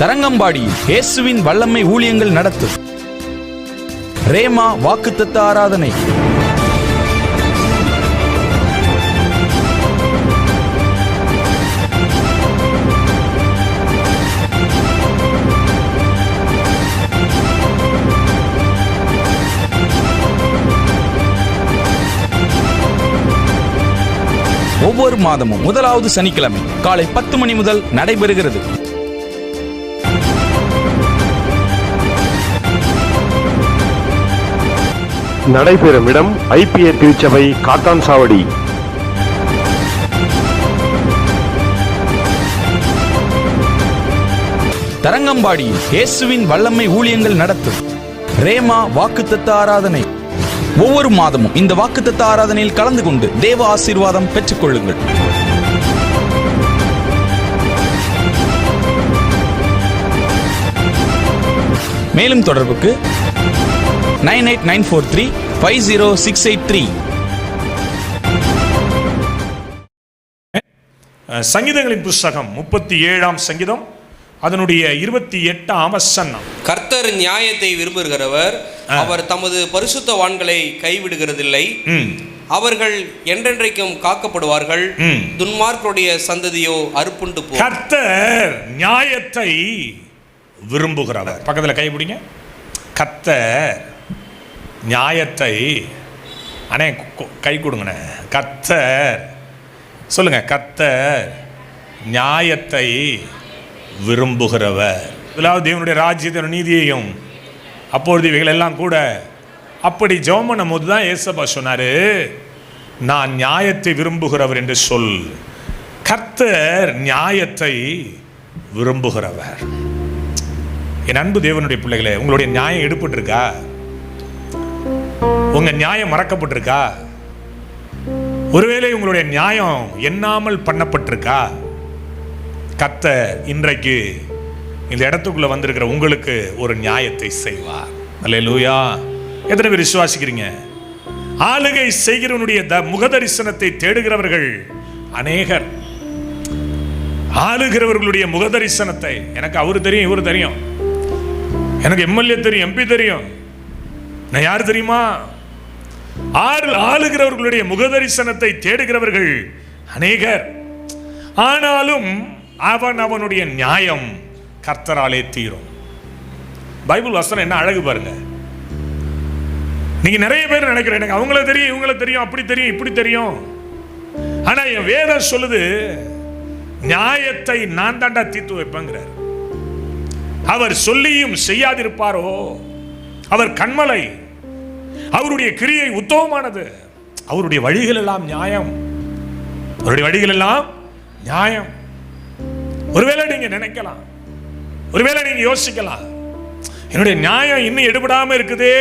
தரங்கம்பாடியில் இயேசுவின் வல்லமை ஊழியங்கள் நடத்தும் ரேமா வாக்குத்தத்த ஆராதனை. ஒவ்வொரு மாதமும் முதலாவது சனிக்கிழமை காலை 10 மணி முதல் நடைபெறுகிறது. நடைபெறும் இடம் ஐபிஏ திருச்சபை, காத்தான்சாவடி. தரங்கம்பாடியில் இயேசுவின் வல்லமை ஊழியங்கள் நடத்தும் ரேமா வாக்குத்தத்த ஆராதனை. ஒவ்வொரு மாதமும் இந்த வாக்குத்தத்த ஆராதனையில் கலந்து கொண்டு தேவ ஆசீர்வாதம் பெற்றுக் கொள்ளுங்கள். மேலும் தொடர்புக்கு 9894350683. சங்கீதங்களின் புஸ்தகம் 37ஆம் சங்கீதம் அதனுடைய 28ஆம் வசனம். கர்த்தர் நியாயத்தை விரும்புகிறவர், அவர் தமது பரிசுத்தவான்களை கைவிடுகிறதில்லை. அவர்கள் என்றென்றைக்கும் காக்கப்படுவார்கள். துன்மார்க்கருடைய சந்ததியோ அறுப்புண்டு போ. கர்த்தர் நியாயத்தை விரும்புகிறவர். பக்கத்தில் கை பிடிங்க. கர்த்தர் நியாயத்தை, அண்ணே கை கொடுங்கண்ணே. கர்த்தர் சொல்லுங்க. கர்த்தர் நியாயத்தை விரும்புகிறவர். முதலாவது தேவனுடைய ராஜ்யத்தின் நீதியையும் அப்பொழுது இவைகள் எல்லாம் கூட அப்படி ஜெபம் பண்ணும் போது தான் ஏசப்பா சொன்னாரு, நான் நியாயத்தை விரும்புகிறவர் என்று சொல். கர்த்தர் நியாயத்தை விரும்புகிறவர். என் அன்பு தேவனுடைய பிள்ளைகளே, உங்களுடைய நியாயம் எடுப்பட்டிருக்கா? உங்க நியாயம் மறக்கப்பட்டிருக்கா? ஒருவேளை உங்களுடைய நியாயம் எண்ணாமல் பண்ணப்பட்டிருக்கா? கர்த்தர் இன்றைக்கு இந்த இடத்துக்குள்ள வந்திருக்கிற உங்களுக்கு ஒரு நியாயத்தை செய்வார். அல்லேலூயா. எத்தனை பேர் விசுவாசிக்கிறீங்க? ஆளுகை செய்கிறவனுடைய முகதரிசனத்தை தேடுகிறவர்கள் அநேகர். ஆளுகிறவர்களுடைய முகதரிசனத்தை, எனக்கு அவரு தெரியும், இவரு தெரியும், எனக்கு எம்எல்ஏ தெரியும், எம்பி தெரியும், நான் யார் தெரியுமா? ஆளுகிறவர்களுடைய முகதரிசனத்தை தேடுகிறவர்கள் அநேகர். ஆனாலும் அவனுடைய நியாயம் கர்த்தராலே தீரும். பைபிள் வசனம் என்ன அழகு பாருங்க. நீங்க நிறைய பேர் நினைக்கிறேன், எனக்கு அவங்கள தெரியும், இவங்கள தெரியும், அப்படி தெரியும், இப்படி தெரியும். ஆனா என் வேதம் சொல்லுது, நியாயத்தை நான் தாண்டா தீர்த்து வைப்பேங்கிறார். அவர் சொல்லியும் செய்யாதிருப்பாரோ? அவர் கண்மலை, அவருடைய கிரியை உத்தமமானது, அவருடைய வழிகள் எல்லாம் நியாயம், அவருடைய வழிகள் எல்லாம் நியாயம். ஒருவேளை நீங்க நினைக்கலாம், ஒருவேளை நீங்க யோசிக்கலாம், என்னுடைய நியாயம் இன்னும் எடுபடாம இருக்குதே.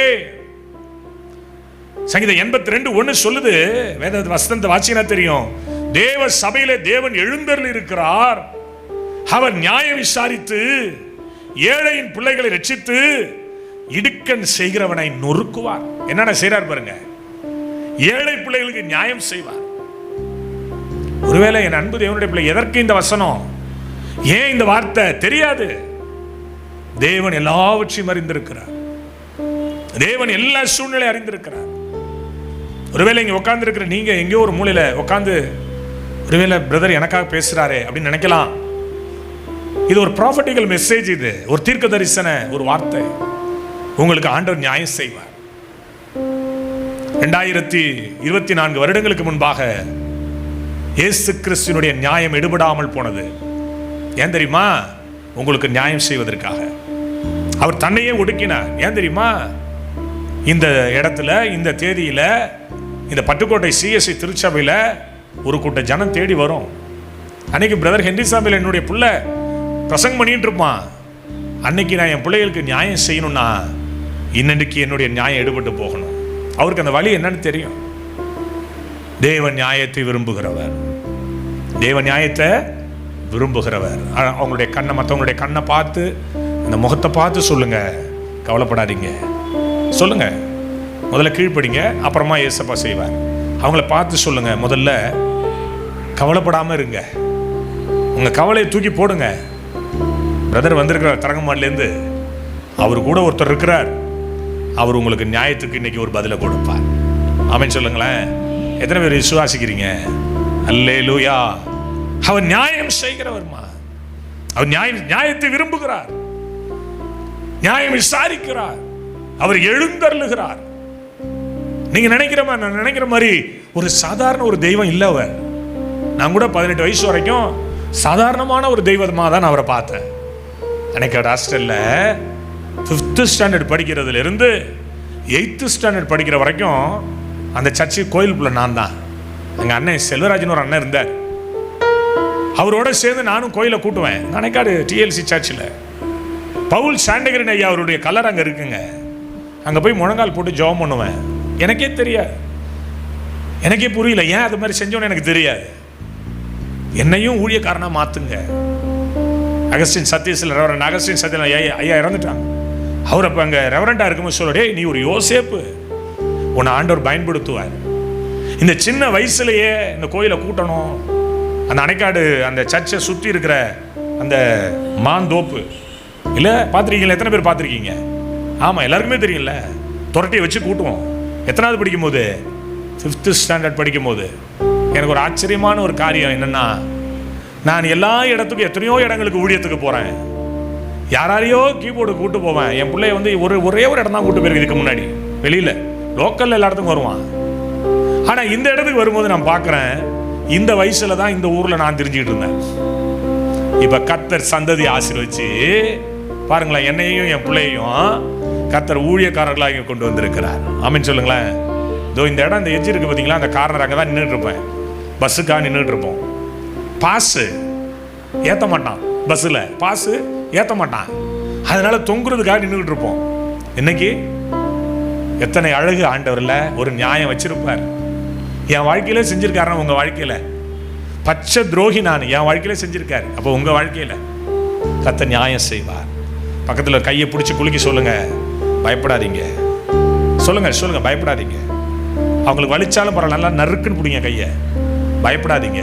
சங்கீதம் 82:1 சொல்லுது, வேத வசனத்தை வாசினா தெரியும், தேவ சபையிலே தேவன் எழுந்தருளி இருக்கிறார். அவர் நியாயம் விசாரித்து ஏழையின் பிள்ளைகளை ரட்சித்து இடுக்கண் செய்கிறவனை நொறுக்குவார். என்னென்ன செய்றார் பாருங்க. ஏழை பிள்ளைகளுக்கு நியாயம் செய்வார். ஒருவேளை என் அன்பு தேவனுடைய பிள்ளை, எதற்கு இந்த வசனம், ஏன் இந்த வார்த்தை தெரியாது? தேவன் எல்லாவற்றையும் அறிந்திருக்கிறார். தேவன் எல்லா சூழ்நிலை அறிந்திருக்கிறார். ஒருவேளை இங்க உட்கார்ந்து இருக்கிற நீங்க எங்கேயோ ஒரு மூலையில உட்கார்ந்து, ஒருவேளை பிரதர் எனக்காக பேசுறாரே அப்படின்னு நினைக்கலாம். இது ஒரு ப்ராஃபட்டிக்கல் மெசேஜ், இது ஒரு தீர்க்க தரிசன ஒரு வார்த்தை. உங்களுக்கு ஆண்டவர் நியாயம் செய்வார். 2024 வருடங்களுக்கு முன்பாக இயேசு கிறிஸ்துவினுடைய நியாயம் எடுபடாமல் போனது. ஏன் தெரியுமா? உங்களுக்கு நியாயம் செய்வதற்காக அவர் தன்னையே ஒடுக்கினார். ஏன் தெரியுமா? இந்த இடத்துல, இந்த தேதியில, இந்த பட்டுக்கோட்டை சிஎஸ்ஐ திருச்சபையில் ஒரு கூட்ட ஜனம் தேடி வரும். அன்னைக்கு பிரதர் ஹென்றி சாமியில் என்னுடைய பிள்ளை பிரசங்கம் பண்ணிட்டு இருப்பான். அன்னைக்கு நான் என் பிள்ளைகளுக்கு நியாயம் செய்யணும்னா இன்னைக்கு என்னுடைய நியாயம் எடுபட்டு போகணும். அவருக்கு அந்த வழி என்னன்னு தெரியும். தேவ நியாயத்தை விரும்புகிறவர், தேவ நியாயத்தை விரும்புகிறவர். அவங்களுடைய கண்ணை, மற்றவங்களுடைய கண்ணை பார்த்து, அந்த முகத்தை பார்த்து சொல்லுங்க, கவலைப்படாதீங்க சொல்லுங்க. முதல்ல கீழ்ப்படிங்க, அப்புறமா ஏசப்பா செய்வார். அவங்கள பார்த்து சொல்லுங்க, முதல்ல கவலைப்படாமல் இருங்க, உங்கள் கவலையை தூக்கி போடுங்க. பிரதர் வந்திருக்கிறார் தரங்கம்பாடிலேருந்து. அவர் கூட ஒருத்தர் இருக்கிறார். அவர் உங்களுக்கு நியாயத்துக்கு இன்னைக்கு ஒரு பதிலை கொடுப்பார். ஆமென் சொல்லுங்களேன். எத்தனை பேர் விசுவாசிக்கிறீங்க? அல்லேலூயா. அவர் நியாயம் செய்கிறவர்மா. அவர் நியாயத்தை விரும்புகிறார், நியாயம் விசாரிக்கிறார், அவர் எழுந்தருளுகிறார். நீங்க நினைக்கிற மாதிரி ஒரு சாதாரண ஒரு தெய்வம் இல்லை அவர். நான் கூட 18 வயசு வரைக்கும் சாதாரணமான ஒரு தெய்வமாக தான் அவரை பார்த்தேன். எனக்கு ஹாஸ்டல்ல 5th ஸ்டாண்டர்ட் படிக்கிறதுல இருந்து 8th ஸ்டாண்டர்ட் படிக்கிற வரைக்கும் அந்த சர்ச்சு கோயிலுக்குள்ள நான் தான். எங்கள் அண்ணன் செல்வராஜன் ஒரு அண்ணன் இருந்தார். அவரோட சேர்ந்து நானும் கோயிலை கூட்டுவேன். நினைக்காடு TLC சர்ச்சில் பவுல் சாண்டகரின் ஐயா அவருடைய கலர் அங்கே இருக்குங்க. அங்கே போய் முழங்கால் போட்டு ஜெபம் பண்ணுவேன். எனக்கே தெரியாது, எனக்கே புரியல ஏன் அது மாதிரி செஞ்சோன்னு எனக்கு தெரியாது. என்னையும் ஊழியக்காரனாக மாற்றுங்க. அகஸ்டின் சத்யஸில் ரெவரண்ட் அகஸ்டின் சத்யன் ஐயா இறந்துட்டாங்க. அவர் அப்போ அங்கே ரெவரண்டாக இருக்கும்போது சொல்ல, நீ ஒரு யோசேப்பு, உன்னை ஆண்டவர் பயன்படுத்துவார். இந்த சின்ன வயசுலேயே இந்த கோயிலை கூட்டணும். அந்த அணைக்காடு அந்த சர்ச்சை சுற்றி இருக்கிற அந்த மாந்தோப்பு இல்லை பார்த்துருக்கீங்களா? எத்தனை பேர் பார்த்துருக்கீங்க? ஆமாம், எல்லாருக்குமே தெரியல. துரட்டியை வச்சு கூட்டுவோம். எத்தனாவது படிக்கும் போது? 5th ஸ்டாண்டர்ட் படிக்கும் போது. எனக்கு ஒரு ஆச்சரியமான ஒரு காரியம் என்னென்னா, நான் எல்லா இடத்துக்கும் எத்தனையோ இடங்களுக்கு ஊழியத்துக்கு போகிறேன். யாரையோ கீபோர்டு கூட்டு போவேன். என் பிள்ளைய வந்து ஒரே ஒரு இடம் தான் கூட்டு போயிருக்கு இதுக்கு முன்னாடி. வெளியில் லோக்கலில் எல்லா இடத்துக்கும் வருவான். ஆனால் இந்த இடத்துக்கு வரும்போது நான் பார்க்குறேன், இந்த வயசில் தான் இந்த ஊரில் நான் தெரிஞ்சுக்கிட்டு இருந்தேன். இப்போ கர்த்தர் சந்ததி ஆசீர்வதிச்சு பாருங்களேன், என்னையும் என் பிள்ளையும் கர்த்தர் ஊழியக்காரர்களாக இங்கே கொண்டு வந்திருக்கிறார். ஆமென் சொல்லுங்களேன். இதோ இந்த இடம், இந்த எஜ்ஜி இருக்குது பார்த்தீங்களா, அந்த கார்னர் அங்கே தான் நின்றுட்டு இருப்பேன். பஸ்ஸுக்காக நின்றுட்டு இருப்போம். பாஸு ஏற்ற மாட்டான், பஸ்ஸில் பாஸு ஏற்ற மாட்டான். அதனால தொங்குறதுக்காக நின்றுட்டு இருப்போம். இன்னைக்கு எத்தனை அழகு ஆண்டவரில் ஒரு நியாயம் வச்சிருப்பார். என் வாழ்க்கையில செஞ்சிருக்காருன்னா உங்க வாழ்க்கையில பச்சை துரோகி நான் என் வாழ்க்கையில செஞ்சிருக்காரு. அப்போ உங்க வாழ்க்கையில கர்த்தர் நியாயம் செய்வார். பக்கத்தில் கையை பிடிச்சி குலுக்கி சொல்லுங்க, பயப்படாதீங்க. சொல்லுங்க பயப்படாதீங்க. அவங்களுக்கு வலிச்சாலும் பரவாயில்ல, நல்லா நறுக்குன்னு பிடிங்க கையை. பயப்படாதீங்க,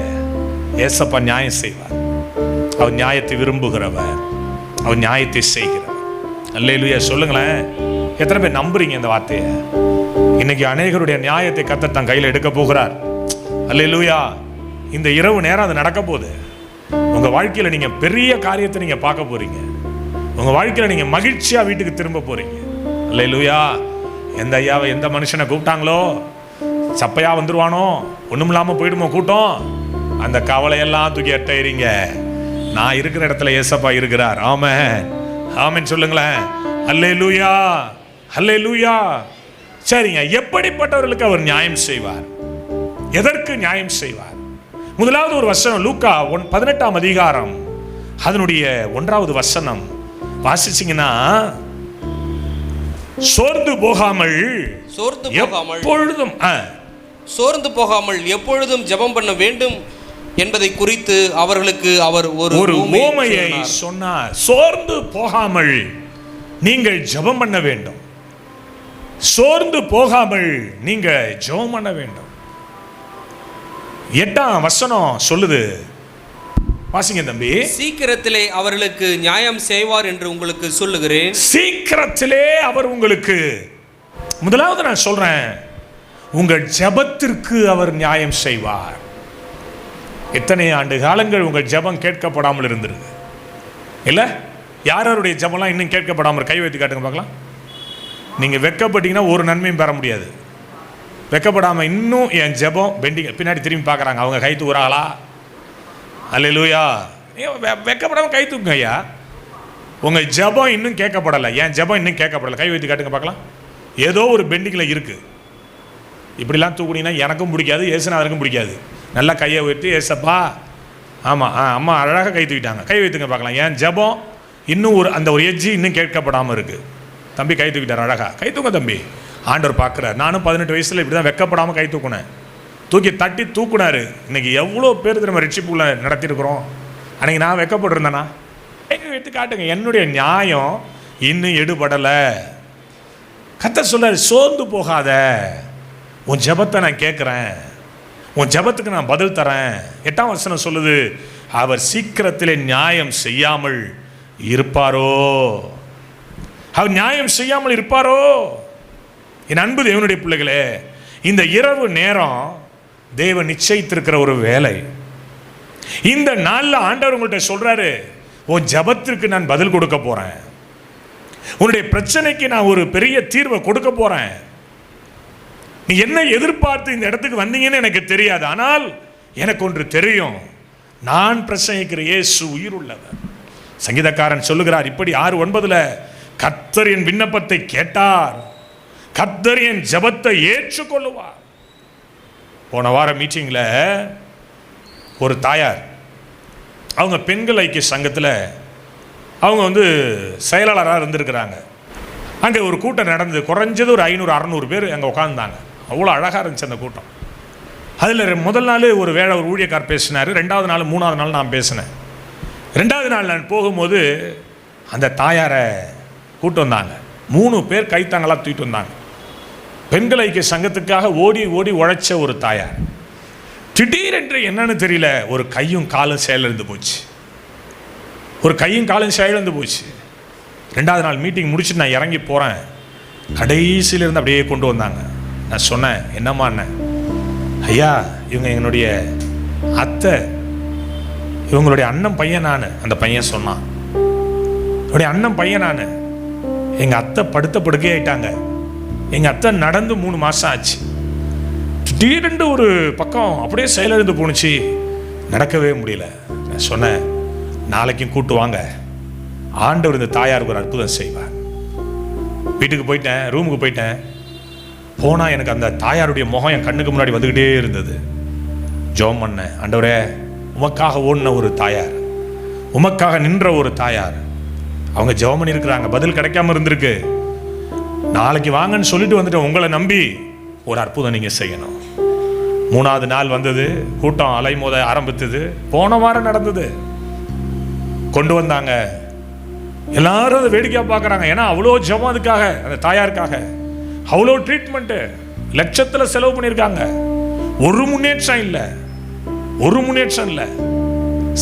ஏசப்பா நியாயம் செய்வார். அவர் நியாயத்தை விரும்புகிறவர், அவர் நியாயத்தை செய்கிறவர். அல்லேலூயா சொல்லுங்களேன். எத்தனை பேர் நம்புறீங்க இந்த வார்த்தையை? இன்னைக்கு அநேகருடைய நியாயத்தை கர்த்தர் தன் கையில் எடுக்க போகிறார். அல்லேலூயா. இந்த இரவு நேரம் அது நடக்க போகுது. உங்க வாழ்க்கையில நீங்க பெரிய காரியத்தை நீங்க பார்க்க போறீங்க. உங்க வாழ்க்கையில நீங்க மகிழ்ச்சியா வீட்டுக்கு திரும்ப போறீங்க. அல்லேலூயா. எந்த ஐயாவை எந்த மனுஷனை கூப்பிட்டாங்களோ சப்பையா வந்துருவானோ, ஒண்ணும் இல்லாம போயிடுமோ கூட்டம், அந்த கவலையெல்லாம் தூக்கி எறிங்க. நான் இருக்கிற இடத்துல ஏசப்பா இருக்கிறார். ஆமென் ஆமென் சொல்லுங்களேன். அல்லேலூயா அல்லேலூயா. சரிங்க, எப்படிப்பட்டவர்களுக்கு அவர் நியாயம் செய்வார்? எதற்கு நியாயம் செய்வார்? முதலாவது ஒரு வசனம், லூக்கா 18ஆம் அதிகாரம் அதனுடைய 1வது வசனம் வாசிச்சீங்கன்னா, சோர்ந்து போகாமல் எப்பொழுதும் ஜெபம் பண்ண வேண்டும் என்பதை குறித்து அவர்களுக்கு அவர் ஒரு உவமையை சொன்னார். சோர்ந்து போகாமல் நீங்கள் ஜெபம் பண்ண வேண்டும். சோர்ந்து போகாமல் நீங்க ஜெபம் பண்ண வேண்டும். 8ஆம் வசனம் சொல்லுது, வாசிங்க தம்பி. சீக்கிரத்திலே அவர்களுக்கு நியாயம் செய்வார் என்று உங்களுக்கு சொல்லுகிறேன். சீக்கிரத்திலே அவர் உங்களுக்கு, முதலாவது நான் சொல்றேன், உங்கள் ஜெபத்திற்கு அவர் நியாயம் செய்வார். எத்தனை ஆண்டு காலங்கள் உங்கள் ஜெபம் கேட்கப்படாமல் இருந்திருக்கு இல்ல? யாருடைய ஜெபம்லாம் இன்னும் கேட்கப்படாமல் கை வைத்து காட்டுங்க பார்க்கலாம். நீங்க வெக்கப்பட்டீங்கன்னா ஒரு நன்மையும் பெற முடியாது. வெக்கப்படாமல் இன்னும் என் ஜெபம் பெண்டிங், பின்னாடி திரும்பி பார்க்குறாங்க, அவங்க கை தூக்குறாங்களா? அல்லேலூயா. வெக்கப்படாமல் கை தூக்குங்க ஐயா. உங்கள் ஜெபம் இன்னும் கேட்கப்படலை. என் ஜெபம் இன்னும் கேட்கப்படலை. கை வைத்து காட்டுங்க பார்க்கலாம். ஏதோ ஒரு பெண்டிங்கில் இருக்குது. இப்படிலாம் தூக்குனீங்கன்னா எனக்கும் பிடிக்காது, ஏசுநாதருக்கும் பிடிக்காது. நல்லா கையை வைத்து, ஏசப்பா, ஆமாம் அம்மா அழகாக கை தூக்கிட்டாங்க, கை வைத்துங்க பார்க்கலாம். என் ஜெபம் இன்னும் அந்த ஒரு எஜ்ஜி இன்னும் கேட்கப்படாமல் இருக்குது. தம்பி கை தூக்கிட்டார், அழகா கை தூக்க தம்பி. ஆண்டவர் பார்க்குறார். நானும் 18 வயசில் இப்படி தான் வெக்கப்படாமல் கை தூக்குனேன். தூக்கி தட்டி தூக்குனாரு. இன்னைக்கு எவ்வளோ பேர் நம்ம ரட்சிப்புக்குள்ள நடத்திருக்கிறோம். அன்னைக்கு நான் வெக்கப்பட்டிருந்தேனா? எடுத்து காட்டுங்க. என்னுடைய நியாயம் இன்னும் எடுபடலை. கர்த்தர் சொல்றாரு, சோர்ந்து போகாத, உன் ஜெபத்தை நான் கேட்குறேன், உன் ஜெபத்துக்கு நான் பதில் தரேன். 8ஆம் வசனம் சொல்லுது, அவர் சீக்கிரத்திலே நியாயம் செய்யாமல் இருப்பாரோ? அவர் நியாயம் செய்யாமல் இருப்பாரோ? என் அன்பு தேவனுடைய பிள்ளைகளே, இந்த இரவு நேரம் தேவன் நிச்சயித்திருக்கிற ஒரு வேலை. இந்த நாளில் ஆண்டவர் உங்கள்கிட்ட சொல்றாரு, உன் ஜபத்திற்கு நான் பதில் கொடுக்க போறேன், உன்னுடைய பிரச்சனைக்கு நான் ஒரு பெரிய தீர்வை கொடுக்க போறேன். நீ என்ன எதிர்பார்த்து இந்த இடத்துக்கு வந்தீங்கன்னு எனக்கு தெரியாது, ஆனால் எனக்கு ஒன்று தெரியும், நான் பிரசங்கிக்கிற இயேசு உயிர் உள்ளவர். சங்கீதக்காரன் சொல்லுகிறார் இப்படி 6:9, கர்த்தர் என் விண்ணப்பத்தை கேட்டார், கர்த்தர் என் ஜபத்தை ஏற்றுக்கொள்ளுவார். போன வார மீட்டிங்கில் ஒரு தாயார், அவங்க பெண்கள் ஐக்கிய சங்கத்தில் அவங்க செயலாளராக இருந்திருக்கிறாங்க. அங்கே ஒரு கூட்டம் நடந்தது. குறைஞ்சது ஒரு 500-600 பேர் அங்கே உட்காந்துருந்தாங்க. அவ்வளோ அழகாக இருந்துச்சு அந்த கூட்டம். அதில் முதல் நாள் ஒரு ஊழியக்கார் பேசினார். 2வது நாள் 3வது நாள் நான் பேசினேன். 2வது நாள் நான் போகும்போது அந்த தாயாரை கூட்டு வந்தாங்க. 3 பேர் கைத்தாங்களாக தூக்கிட்டு வந்தாங்க. பெண்கள் ஐக்கிய சங்கத்துக்காக ஓடி ஓடி உழைச்ச ஒரு தாயார். திடீரென்று என்னன்னு தெரியல, ஒரு கையும் காலும் செயலிழந்து போச்சு. ஒரு கையும் காலும் செயலிழந்து போச்சு. 2வது நாள் மீட்டிங் முடிச்சுட்டு நான் இறங்கி போகிறேன். கடைசியிலிருந்து அப்படியே கொண்டு வந்தாங்க. நான் சொன்னேன், என்னம்மா அண்ணன்? ஐயா, இவங்க என்னுடைய அத்தை, இவங்களுடைய அண்ணன் பையன் நான். அந்த பையன் சொன்னான், என்னுடைய அண்ணன் பையன் நான். எங்கள் அத்தை படுத்த படுக்கே ஆயிட்டாங்க. எங்கள் அத்தை நடந்து 3 மாதம் ஆச்சு. திடீரென்று ஒரு பக்கம் அப்படியே செயலிழந்து போணுச்சு, நடக்கவே முடியல. நான் சொன்னேன், நாளைக்கும் கூட்டு வாங்க, ஆண்டவர் இந்த தாயாருக்கு ஒரு அற்புதம் செய்வார். வீட்டுக்கு போயிட்டேன், ரூமுக்கு போயிட்டேன். போனால் எனக்கு அந்த தாயாருடைய முகம் என் கண்ணுக்கு முன்னாடி வந்துக்கிட்டே இருந்தது. ஜெபம் பண்ணேன், ஆண்டவரே, உமக்காக ஓடின ஒரு தாயார், உமக்காக நின்ற ஒரு தாயார், அவங்க ஜெபம் பண்ணியிருக்கிறாங்க, பதில் கிடைக்காம இருந்திருக்கு. நாளைக்கு வாங்கன்னு சொல்லிட்டு வந்துட்டேன். உங்களை நம்பி ஒரு அற்புதம் நீங்கள் செய்யணும். 3வது நாள் வந்தது. கூட்டம் அலைமோத ஆரம்பித்தது. போன வாரம் நடந்தது. கொண்டு வந்தாங்க. எல்லாரும் அதை வேடிக்கையாக பார்க்குறாங்க. ஏன்னா அவ்வளோ ஜெபம் அதுக்காக, அந்த தாயாருக்காக அவ்வளோ ட்ரீட்மெண்ட்டு லட்சத்தில் செலவு பண்ணியிருக்காங்க. ஒரு முன்னேற்றம் இல்லை, ஒரு முன்னேற்றம் இல்லை.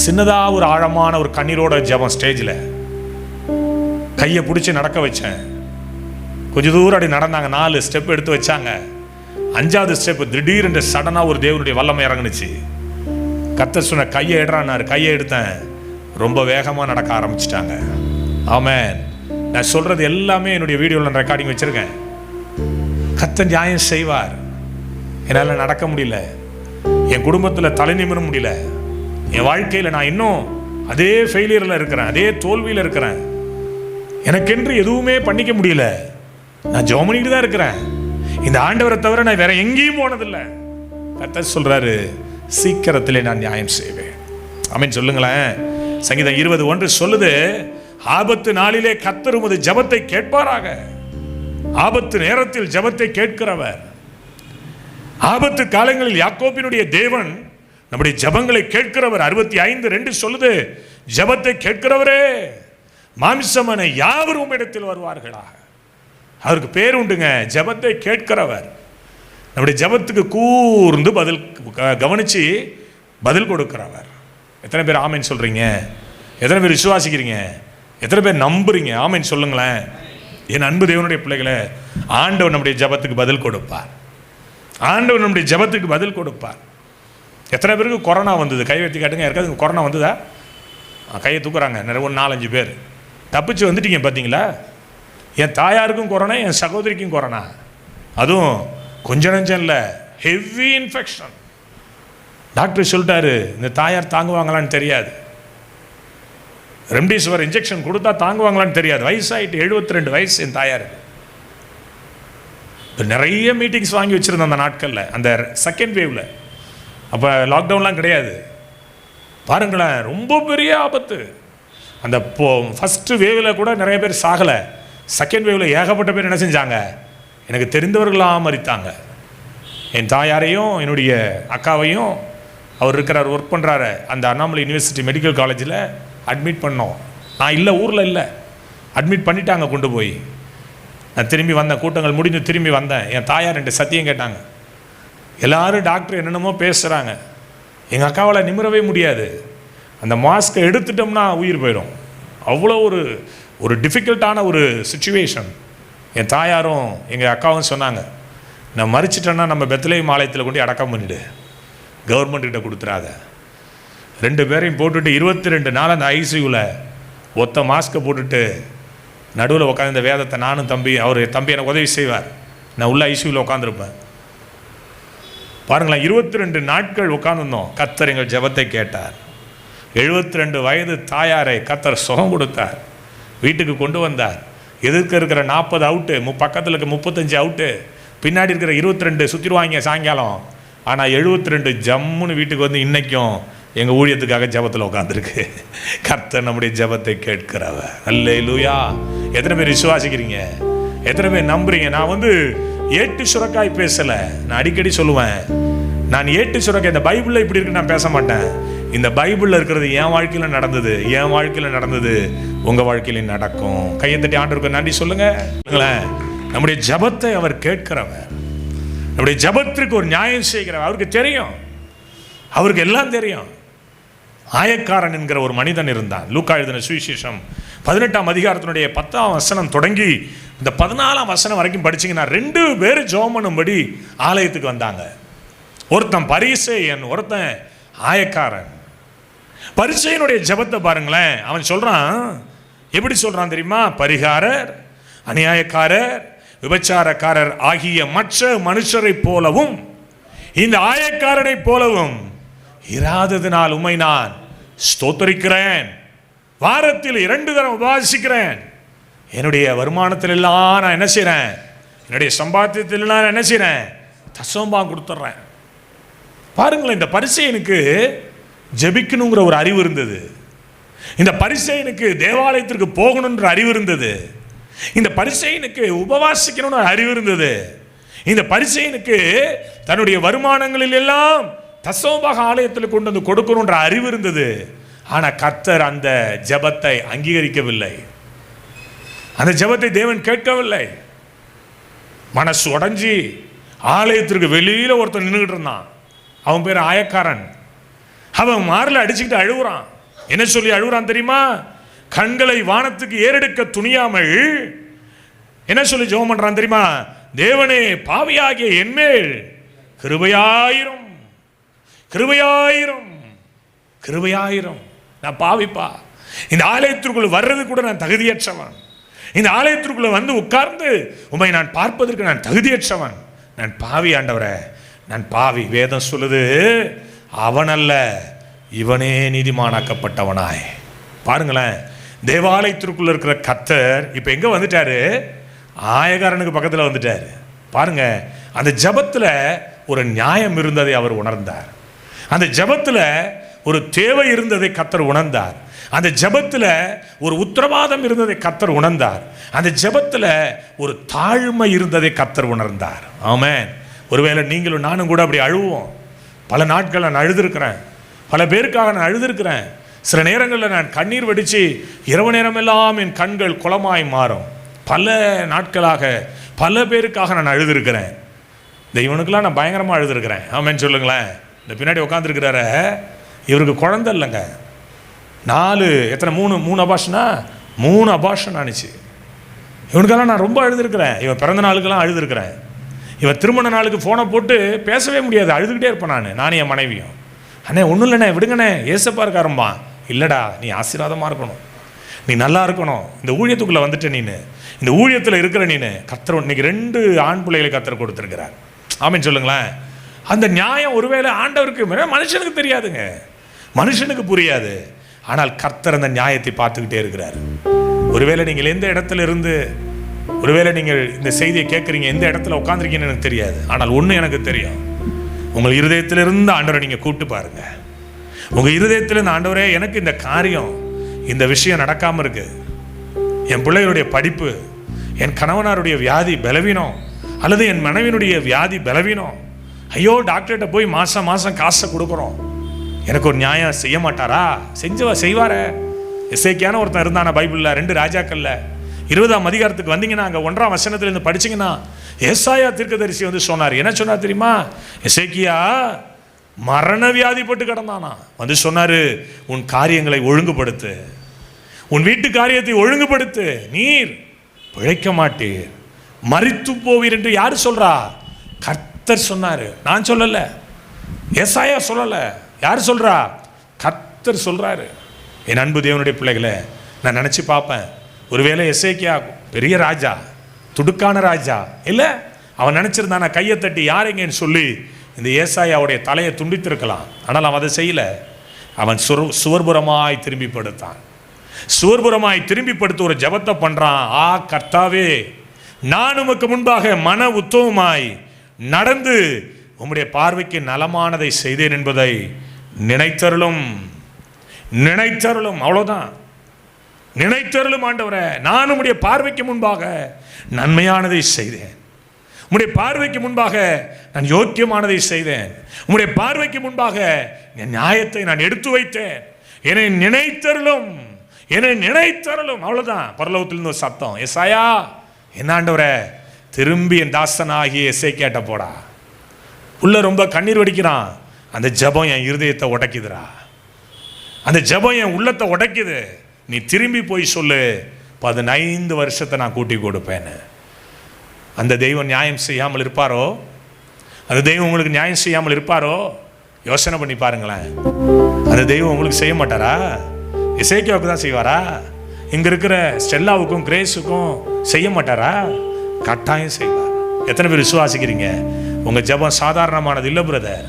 சின்னதாக ஒரு ஆழமான ஒரு கண்ணீரோட ஜெபம். ஸ்டேஜில் கையை பிடிச்சி நடக்க வச்சேன். கொஞ்சம் தூரம் அப்படி நடந்தாங்க. 4 ஸ்டெப் எடுத்து வச்சாங்க. 5வது ஸ்டெப் திடீர்னு சடனாக ஒரு தேவனுடைய வல்லமை இறங்குனுச்சு. கர்த்தர் சொன்ன கையை எடுறான்னாரு. கையை எடுத்தேன். ரொம்ப வேகமாக நடக்க ஆரம்பிச்சிட்டாங்க. ஆமென். நான் சொல்கிறது எல்லாமே என்னுடைய வீடியோவில் நான் ரெக்கார்டிங் வச்சுருக்கேன். கர்த்தர் நியாயம் செய்வார். என்னால் நடக்க முடியல, என் குடும்பத்தில் தலை நிமிர முடியல, என் வாழ்க்கையில் நான் இன்னும் அதே ஃபெயிலியரில் இருக்கிறேன், அதே தோல்வியில் இருக்கிறேன். எனக்கென்று எதுவுமே பண்ணிக்க முடியல. நான் ஜெபம் பண்ணிட்டு தான் இருக்கிறேன். இந்த ஆண்டவரை தவிர நான் வேற எங்கேயும் போனதில்லை. கர்த்தர் சொல்றாரு, சீக்கிரத்திலே நான் நியாயம் செய்வேன். ஆமென் சொல்லுங்களேன். சங்கீதம் 20:1 சொல்லுது, ஆபத்து நாளிலே கர்த்தர் உமது ஜெபத்தை கேட்பாராக. ஆபத்து நேரத்தில் ஜெபத்தை கேட்கிறவர். ஆபத்து காலங்களில் யாக்கோபினுடைய தேவன் நம்முடைய ஜெபங்களை கேட்கிறவர். 65:2 சொல்லுது, ஜெபத்தை கேட்கிறவரே, மாம்சமான யாவரும் உம்மிடத்தில் வருவார்களாக. அவருக்கு பேர் உண்டுங்க, ஜெபத்தை கேட்கிறவர். நம்முடைய ஜெபத்துக்கு கூர்ந்து பதில் கவனிச்சு பதில் கொடுக்கிறவர். எத்தனை பேர் ஆமென் சொல்றீங்க? எத்தனை பேர் விசுவாசிக்கிறீங்க? எத்தனை பேர் நம்புறீங்க? ஆமென் சொல்லுங்களேன். என் அன்பு தேவனுடைய பிள்ளைகளே, ஆண்டவர் நம்முடைய ஜெபத்துக்கு பதில் கொடுப்பார். ஆண்டவர் நம்முடைய ஜெபத்துக்கு பதில் கொடுப்பார். எத்தனை பேருக்கு கொரோனா வந்தது? கை வைத்து காட்டுங்க. யாருக்காவது கொரோனா வந்ததா? கையை தூக்குறாங்க. நிறைய 4-5 பேர் தப்பிச்சு வந்துட்டீங்க. பார்த்தீங்களா? என் தாயாருக்கும் கொரோனா, என் சகோதரிக்கும் கொரோனா. அதுவும் கொஞ்சம் நஞ்சம் இல்லை, ஹெவி இன்ஃபெக்ஷன். டாக்டர் சொல்லிட்டாரு, இந்த தாயார் தாங்குவாங்களான்னு தெரியாது. ரெம்டெசிவிர் இன்ஜெக்ஷன் கொடுத்தா தாங்குவாங்களான்னு தெரியாது. வயசாகிட்டு 72 வயசு என் தாயாருக்கு. இப்போ நிறைய மீட்டிங்ஸ் வாங்கி வச்சுருந்தேன் அந்த நாட்களில், அந்த செகண்ட் வேவில். அப்போ லாக்டவுன்லாம் கிடையாது. பாருங்களேன், ரொம்ப பெரிய ஆபத்து. அந்த ஃபஸ்ட்டு வேவில் கூட நிறைய பேர் சாகலை. செகண்ட் வேவில் ஏகப்பட்ட பேர் என்ன செஞ்சாங்க? எனக்கு தெரிந்தவர்களாக மறித்தாங்க. என் தாயாரையும் என்னுடைய அக்காவையும், அவர் இருக்கிறார், ஒர்க் பண்ணுறாரு அந்த அண்ணாமலை யூனிவர்சிட்டி மெடிக்கல் காலேஜில் அட்மிட் பண்ணோம். நான் இல்லை, ஊரில் இல்லை. அட்மிட் பண்ணிட்டாங்க கொண்டு போய். நான் திரும்பி வந்தேன், கூட்டங்கள் முடிஞ்சு திரும்பி வந்தேன். என் தாயார் 2 சத்தியம் கேட்டாங்க. எல்லோரும் டாக்டர் என்னென்னமோ பேசுகிறாங்க. எங்கள் அக்காவால் நிமிரவே முடியாது. அந்த மாஸ்கை எடுத்துட்டோம்னா உயிர் போயிடும். அவ்வளோ ஒரு டிஃபிகல்ட்டான ஒரு சுச்சுவேஷன். என் தாயாரும் எங்கள் அக்காவும் சொன்னாங்க, நான் மறிச்சிட்டேன்னா நம்ம பெத்லகேம் ஆலயத்தில் கொண்டு அடக்கம் பண்ணிவிடு, கவர்மெண்ட்கிட்ட கொடுத்துறாத. 2 பேரையும் போட்டுட்டு 22 நாள் அந்த ஐசியூவில் ஒத்த மாஸ்க்கை போட்டுட்டு நடுவில் உட்காந்து இந்த வேதத்தை நானும் தம்பி எனக்கு உதவி செய்வார், நான் உள்ள ஐசியூவில் உட்காந்துருப்பேன். பாருங்களேன், 22 நாட்கள் உட்காந்துருந்தோம். கர்த்தர் எங்கள் ஜெபத்தை கேட்டார். 72 வயது தாயாரை கர்த்தர் சுகம் கொடுத்தார், வீட்டுக்கு கொண்டு வந்தார். எதிர்க்க இருக்கிற 40 அவுட்டு, பக்கத்தில் இருக்க 35 அவுட்டு, பின்னாடி இருக்கிற 22 சுற்றிடுவாங்க சாயங்காலம். ஆனால் 72 ஜம்முன்னு வீட்டுக்கு வந்து இன்றைக்கும் எங்கள் ஊழியத்துக்காக ஜெபத்தில் உட்காந்துருக்கு. கர்த்தர் நம்முடைய ஜெபத்தை கேட்கிறவர். அல்லேலூயா. எத்தனை பேர் விசுவாசிக்கிறீங்க? எத்தனை பேர் நம்புறீங்க? நான் ஏட்டு சுரக்காய் பேசலை. நான் அடிக்கடி சொல்லுவேன், நான் ஏட்டு சுரக்காய், இந்த பைபிளில் இப்படி இருக்கு நான் பேச மாட்டேன். இந்த பைபிளில் இருக்கிறது என் வாழ்க்கையில் நடந்தது, என் வாழ்க்கையில் நடந்தது உங்கள் வாழ்க்கையில நடக்கும். கையை தட்டி ஆண்டவருக்கு நன்றி சொல்லுங்க. நம்முடைய ஜெபத்தை அவர் கேட்கிறவர், நம்முடைய ஜெபத்திற்கு ஒரு நியாயம் செய்கிறவர். அவருக்கு தெரியும், அவருக்கு எல்லாம் தெரியும். ஆயக்காரன் என்கிற ஒரு மனிதன் இருந்தான். லூக்கா எழுதின சுவிசேஷம் 18ஆம் அதிகாரத்தினுடைய 10ஆம் வசனம் தொடங்கி இந்த 14ஆம் வசனம் வரைக்கும் படிச்சீங்கன்னா 2 பேர் ஜெபம் பண்ணும்படி ஆலயத்துக்கு வந்தாங்க. ஒருத்தன் பரிசேயன், ஒருத்தன் ஆயக்காரன். பரிசேயனுடைய ஜெபத்தை பாருங்களேன். அவன் சொல்றான், எப்படி சொல்றான் தெரியுமா? பரிகாரர், அநியாயக்காரர், விபச்சாரக்காரர் ஆகிய மற்ற மனுஷரை போலவும் இந்த ஆயக்காரனை போலவும் இராததினால் உம்மை நான் ஸ்தோத்தரிக்கிறேன். வாரத்தில் 2 தரம் உபவாசிக்கிறேன். என்னுடைய வருமானத்தில் எல்லாம் நான் என்ன செய்றேன்? என்னுடைய சம்பாத்தியத்தில் நான் என்ன செய்றேன்? தசமபாகம் கொடுத்துட்றேன். பாருங்களேன், இந்த பரிசேயனுக்கு ஜெபிக்கணுங்கிற ஒரு அறிவு இருந்தது. இந்த பரிசேயனுக்கு தேவாலயத்திற்கு போகணுன்ற அறிவு இருந்தது. இந்த பரிசேயனுக்கு உபவாசிக்கணும்னு அறிவு இருந்தது. இந்த பரிசேயனுக்கு தன்னுடைய வருமானங்களில் எல்லாம் தசமபாக ஆலயத்தில் கொண்டு வந்து கொடுக்கணுன்ற அறிவு இருந்தது. ஆனால் கர்த்தர் அந்த ஜெபத்தை அங்கீகரிக்கவில்லை. அந்த ஜெபத்தை தேவன் கேட்கவில்லை. மனசு உடைஞ்சி ஆலயத்திற்கு வெளியில் ஒருத்தன் நின்றுகிட்டு இருந்தான். அவன் பேர் ஆயக்காரன். அவன் மாரில் அடிச்சுக்கிட்டு அழுகுறான். என்ன சொல்லி அழுகுறான் தெரியுமா? கண்களை வானத்துக்கு ஏறெடுக்க துணியாமல் என்ன சொல்லி ஜெபம் பண்றான் தெரியுமா? தேவனே, பாவியாகிய என்மேல் கிருபையாயிரும், கிருபையாயிரும், கிருபையாயிரும். நான் பாவிப்பா, இந்த ஆலயத்திற்குள் வர்றது கூட நான் தகுதியற்றவன். இந்த ஆலயத்திற்குள்ள வந்து உட்கார்ந்து உம்மை நான் பார்ப்பதற்கு நான் தகுதியற்றவன். நான் பாவி ஆண்டவரே, நான் பாவி. வேதம் சொல்லுது, அவன் அல்ல இவனே நீதிமானாக்கப்பட்டவனாய். பாருங்களேன், தேவாலயத்திற்குள்ள இருக்கிற கர்த்தர் இப்ப எங்க வந்துட்டாரு? ஆயக்காரனுக்கு பக்கத்தில் வந்துட்டாரு. பாருங்க, அந்த ஜெபத்தில் ஒரு நியாயம் இருந்ததை அவர் உணர்ந்தார். அந்த ஜெபத்தில் ஒரு தேவை இருந்ததை கர்த்தர் உணர்ந்தார். அந்த ஜெபத்தில் ஒரு உத்தரவாதம் இருந்ததை கர்த்தர் உணர்ந்தார். அந்த ஜெபத்தில் ஒரு தாழ்மை இருந்ததை கர்த்தர் உணர்ந்தார். ஆமென். ஒருவேளை நீங்களும் நானும் கூட அப்படி அழுவோம். பல நாட்கள் நான் அழுதுருக்கிறேன், பல பேருக்காக நான் அழுதுருக்கிறேன். சில நேரங்களில் நான் கண்ணீர் வடித்து இரவு நேரமெல்லாம் என் கண்கள் குளமாய் மாறும். பல நாட்களாக பல பேருக்காக நான் அழுதுருக்கிறேன். இந்த இவனுக்கெல்லாம் நான் பயங்கரமாக அழுதுருக்கிறேன். ஆமென் சொல்லுங்களேன். இந்த பின்னாடி உட்காந்துருக்கிறார, இவருக்கு குழந்தை இல்லைங்க. 3 அபாஷனா 3 அபாஷன் ஆனிச்சு. இவனுக்கெல்லாம் நான் ரொம்ப அழுதுருக்கிறேன். இவன் பிறந்த நாளுக்கெல்லாம் அழுதுருக்கிறேன். இவன் திருமண நாளுக்கு ஃபோனை போட்டு பேசவே முடியாது, அழுதுகிட்டே இருப்பேன் நான் என் மனைவியும். அண்ணே ஒன்றும் இல்லைண்ணே, விடுங்கண்ணே, ஏசப்பா இருக்காரும்பா. இல்லைடா, நீ ஆசீர்வாதமாக இருக்கணும், நீ நல்லா இருக்கணும், இந்த ஊழியத்துக்குள்ளே வந்துட்ட நீனு, இந்த ஊழியத்தில் இருக்கிற நீனு. கர்த்தர் இன்னைக்கு 2 ஆண் பிள்ளைகளை கர்த்தர் கொடுத்துருக்கிறார். ஆமென் சொல்லுங்களேன். அந்த நியாயம் ஒருவேளை ஆண்டவருக்கு, மனுஷனுக்கு தெரியாதுங்க, மனுஷனுக்கு புரியாது. ஆனால் கர்த்தர் அந்த நியாயத்தை பார்த்துக்கிட்டே இருக்கிறார். ஒருவேளை நீங்கள் எந்த இடத்துல இருந்து, ஒருவேளை நீங்கள் இந்த செய்தியை கேட்குறீங்க, எந்த இடத்துல உட்காந்துருக்கீங்கன்னு எனக்கு தெரியாது. ஆனால் ஒன்று எனக்கு தெரியும், உங்கள் இருதயத்திலிருந்து ஆண்டவரை நீங்கள் கூப்பிட்டு பாருங்க. உங்கள் இருதயத்திலிருந்து, ஆண்டவரே எனக்கு இந்த காரியம், இந்த விஷயம் நடக்காமல் இருக்கு, என் பிள்ளைகளுடைய படிப்பு, என் கணவனாருடைய வியாதி பலவீனம், அல்லது என் மனைவியினுடைய வியாதி பலவீனம், ஐயோ டாக்டர்கிட்ட போய் மாதம் மாதம் காசை கொடுக்குறோம், எனக்கு ஒரு நியாயம் செய்ய மாட்டாரா? செய்வார. எசேக்கியான ஒருத்தன் இருந்தானா பைபிளில், 2 ராஜாக்கள்ல 20ஆம் அதிகாரத்துக்கு வந்தீங்கன்னா அங்கே 1ஆம் வசனத்திலிருந்து படிச்சிங்கன்னா ஏசாயா தீர்க்கதரிசி வந்து சொன்னார். என்ன சொன்னார் தெரியுமா? எசேக்கியா மரண வியாதிப்பட்டு கிடந்தானா, வந்து சொன்னாரு, உன் காரியங்களை ஒழுங்குபடுத்து, உன் வீட்டு காரியத்தை ஒழுங்குபடுத்து, நீர் பிழைக்க மாட்டீர், மரித்து போவீர் என்று யார் சொல்றா? கர்த்தர் சொன்னாரு, நான் சொல்லல, ஏசாயா சொல்லல. யார் சொல்றா? கர்த்தர் சொல்றாரு. என் அன்பு தேவனுடைய பிள்ளைகளை நான் நினைச்சு பார்ப்பேன், ஒருவேளை எசேக்கியா பெரிய ராஜா, துடுக்கான ராஜா இல்லை, அவன் நினைச்சிருந்தான கையை தட்டி யாருங்கன்னு சொல்லி இந்த ஏசாயாவுடைய தலையை துண்டித்திருக்கலாம். ஆனால் அவன் அதை செய்யல. அவன் சுவர்புறமாய் திரும்பி படுத்தான். சுவர்புறமாய் திரும்பி படுத்து ஒரு ஜெபத்தை பண்றான். ஆ கர்த்தாவே, நான் உமக்கு முன்பாக மன உத்தவமாய் நடந்து உம்முடைய பார்வைக்கு நலமானதை செய்தேன் என்பதை நினைத்தருளும், நினைத்தருளும். அவ்வளவுதான், நினைத்தருளும் ஆண்டவரே, நான் உம்முடைய பார்வைக்கு முன்பாக நன்மையானதை செய்தேன், உம்முடைய பார்வைக்கு முன்பாக நான் யோக்கியமானதை செய்தேன், உம்முடைய பார்வைக்கு முன்பாக என் நியாயத்தை நான் எடுத்து வைத்தேன், என்னை நினைத்தருளும், என்னை நினைத்தருளும். அவ்வளவுதான். பரலோகத்திலிருந்து ஒரு சத்தம், ஏசாயா, என்ன ஆண்டவரே, திரும்பி என் தாசனாகிய எசேக்கியாட்ட போடா. உள்ள ரொம்ப கண்ணீர் வடிக்கிறான். அந்த ஜெபம் என் இருதயத்தை உடைக்குதுடா, அந்த ஜெபம் என் உள்ளத்தை உடைக்குது. நீ திரும்பி போய் சொல்லு, 15 வருஷத்தை நான் கூட்டி கொடுப்பேன்னு. அந்த தெய்வம் நியாயம் செய்யாமல் இருப்பாரோ? அந்த தெய்வம் உங்களுக்கு நியாயம் செய்யாமல் இருப்பாரோ? யோசனை பண்ணி பாருங்களேன். அந்த தெய்வம் உங்களுக்கு செய்ய மாட்டாரா? எசேக்கியாவுக்கு தான் செய்வாரா? இங்க இருக்கிற ஸ்டெல்லாவுக்கும் கிரேஸுக்கும் செய்ய மாட்டாரா? கட்டாயம் செய்வார். எத்தனை பேர் விசுவாசிக்கிறீங்க? உங்க ஜெபம் சாதாரணமானது இல்லை பிரதர்,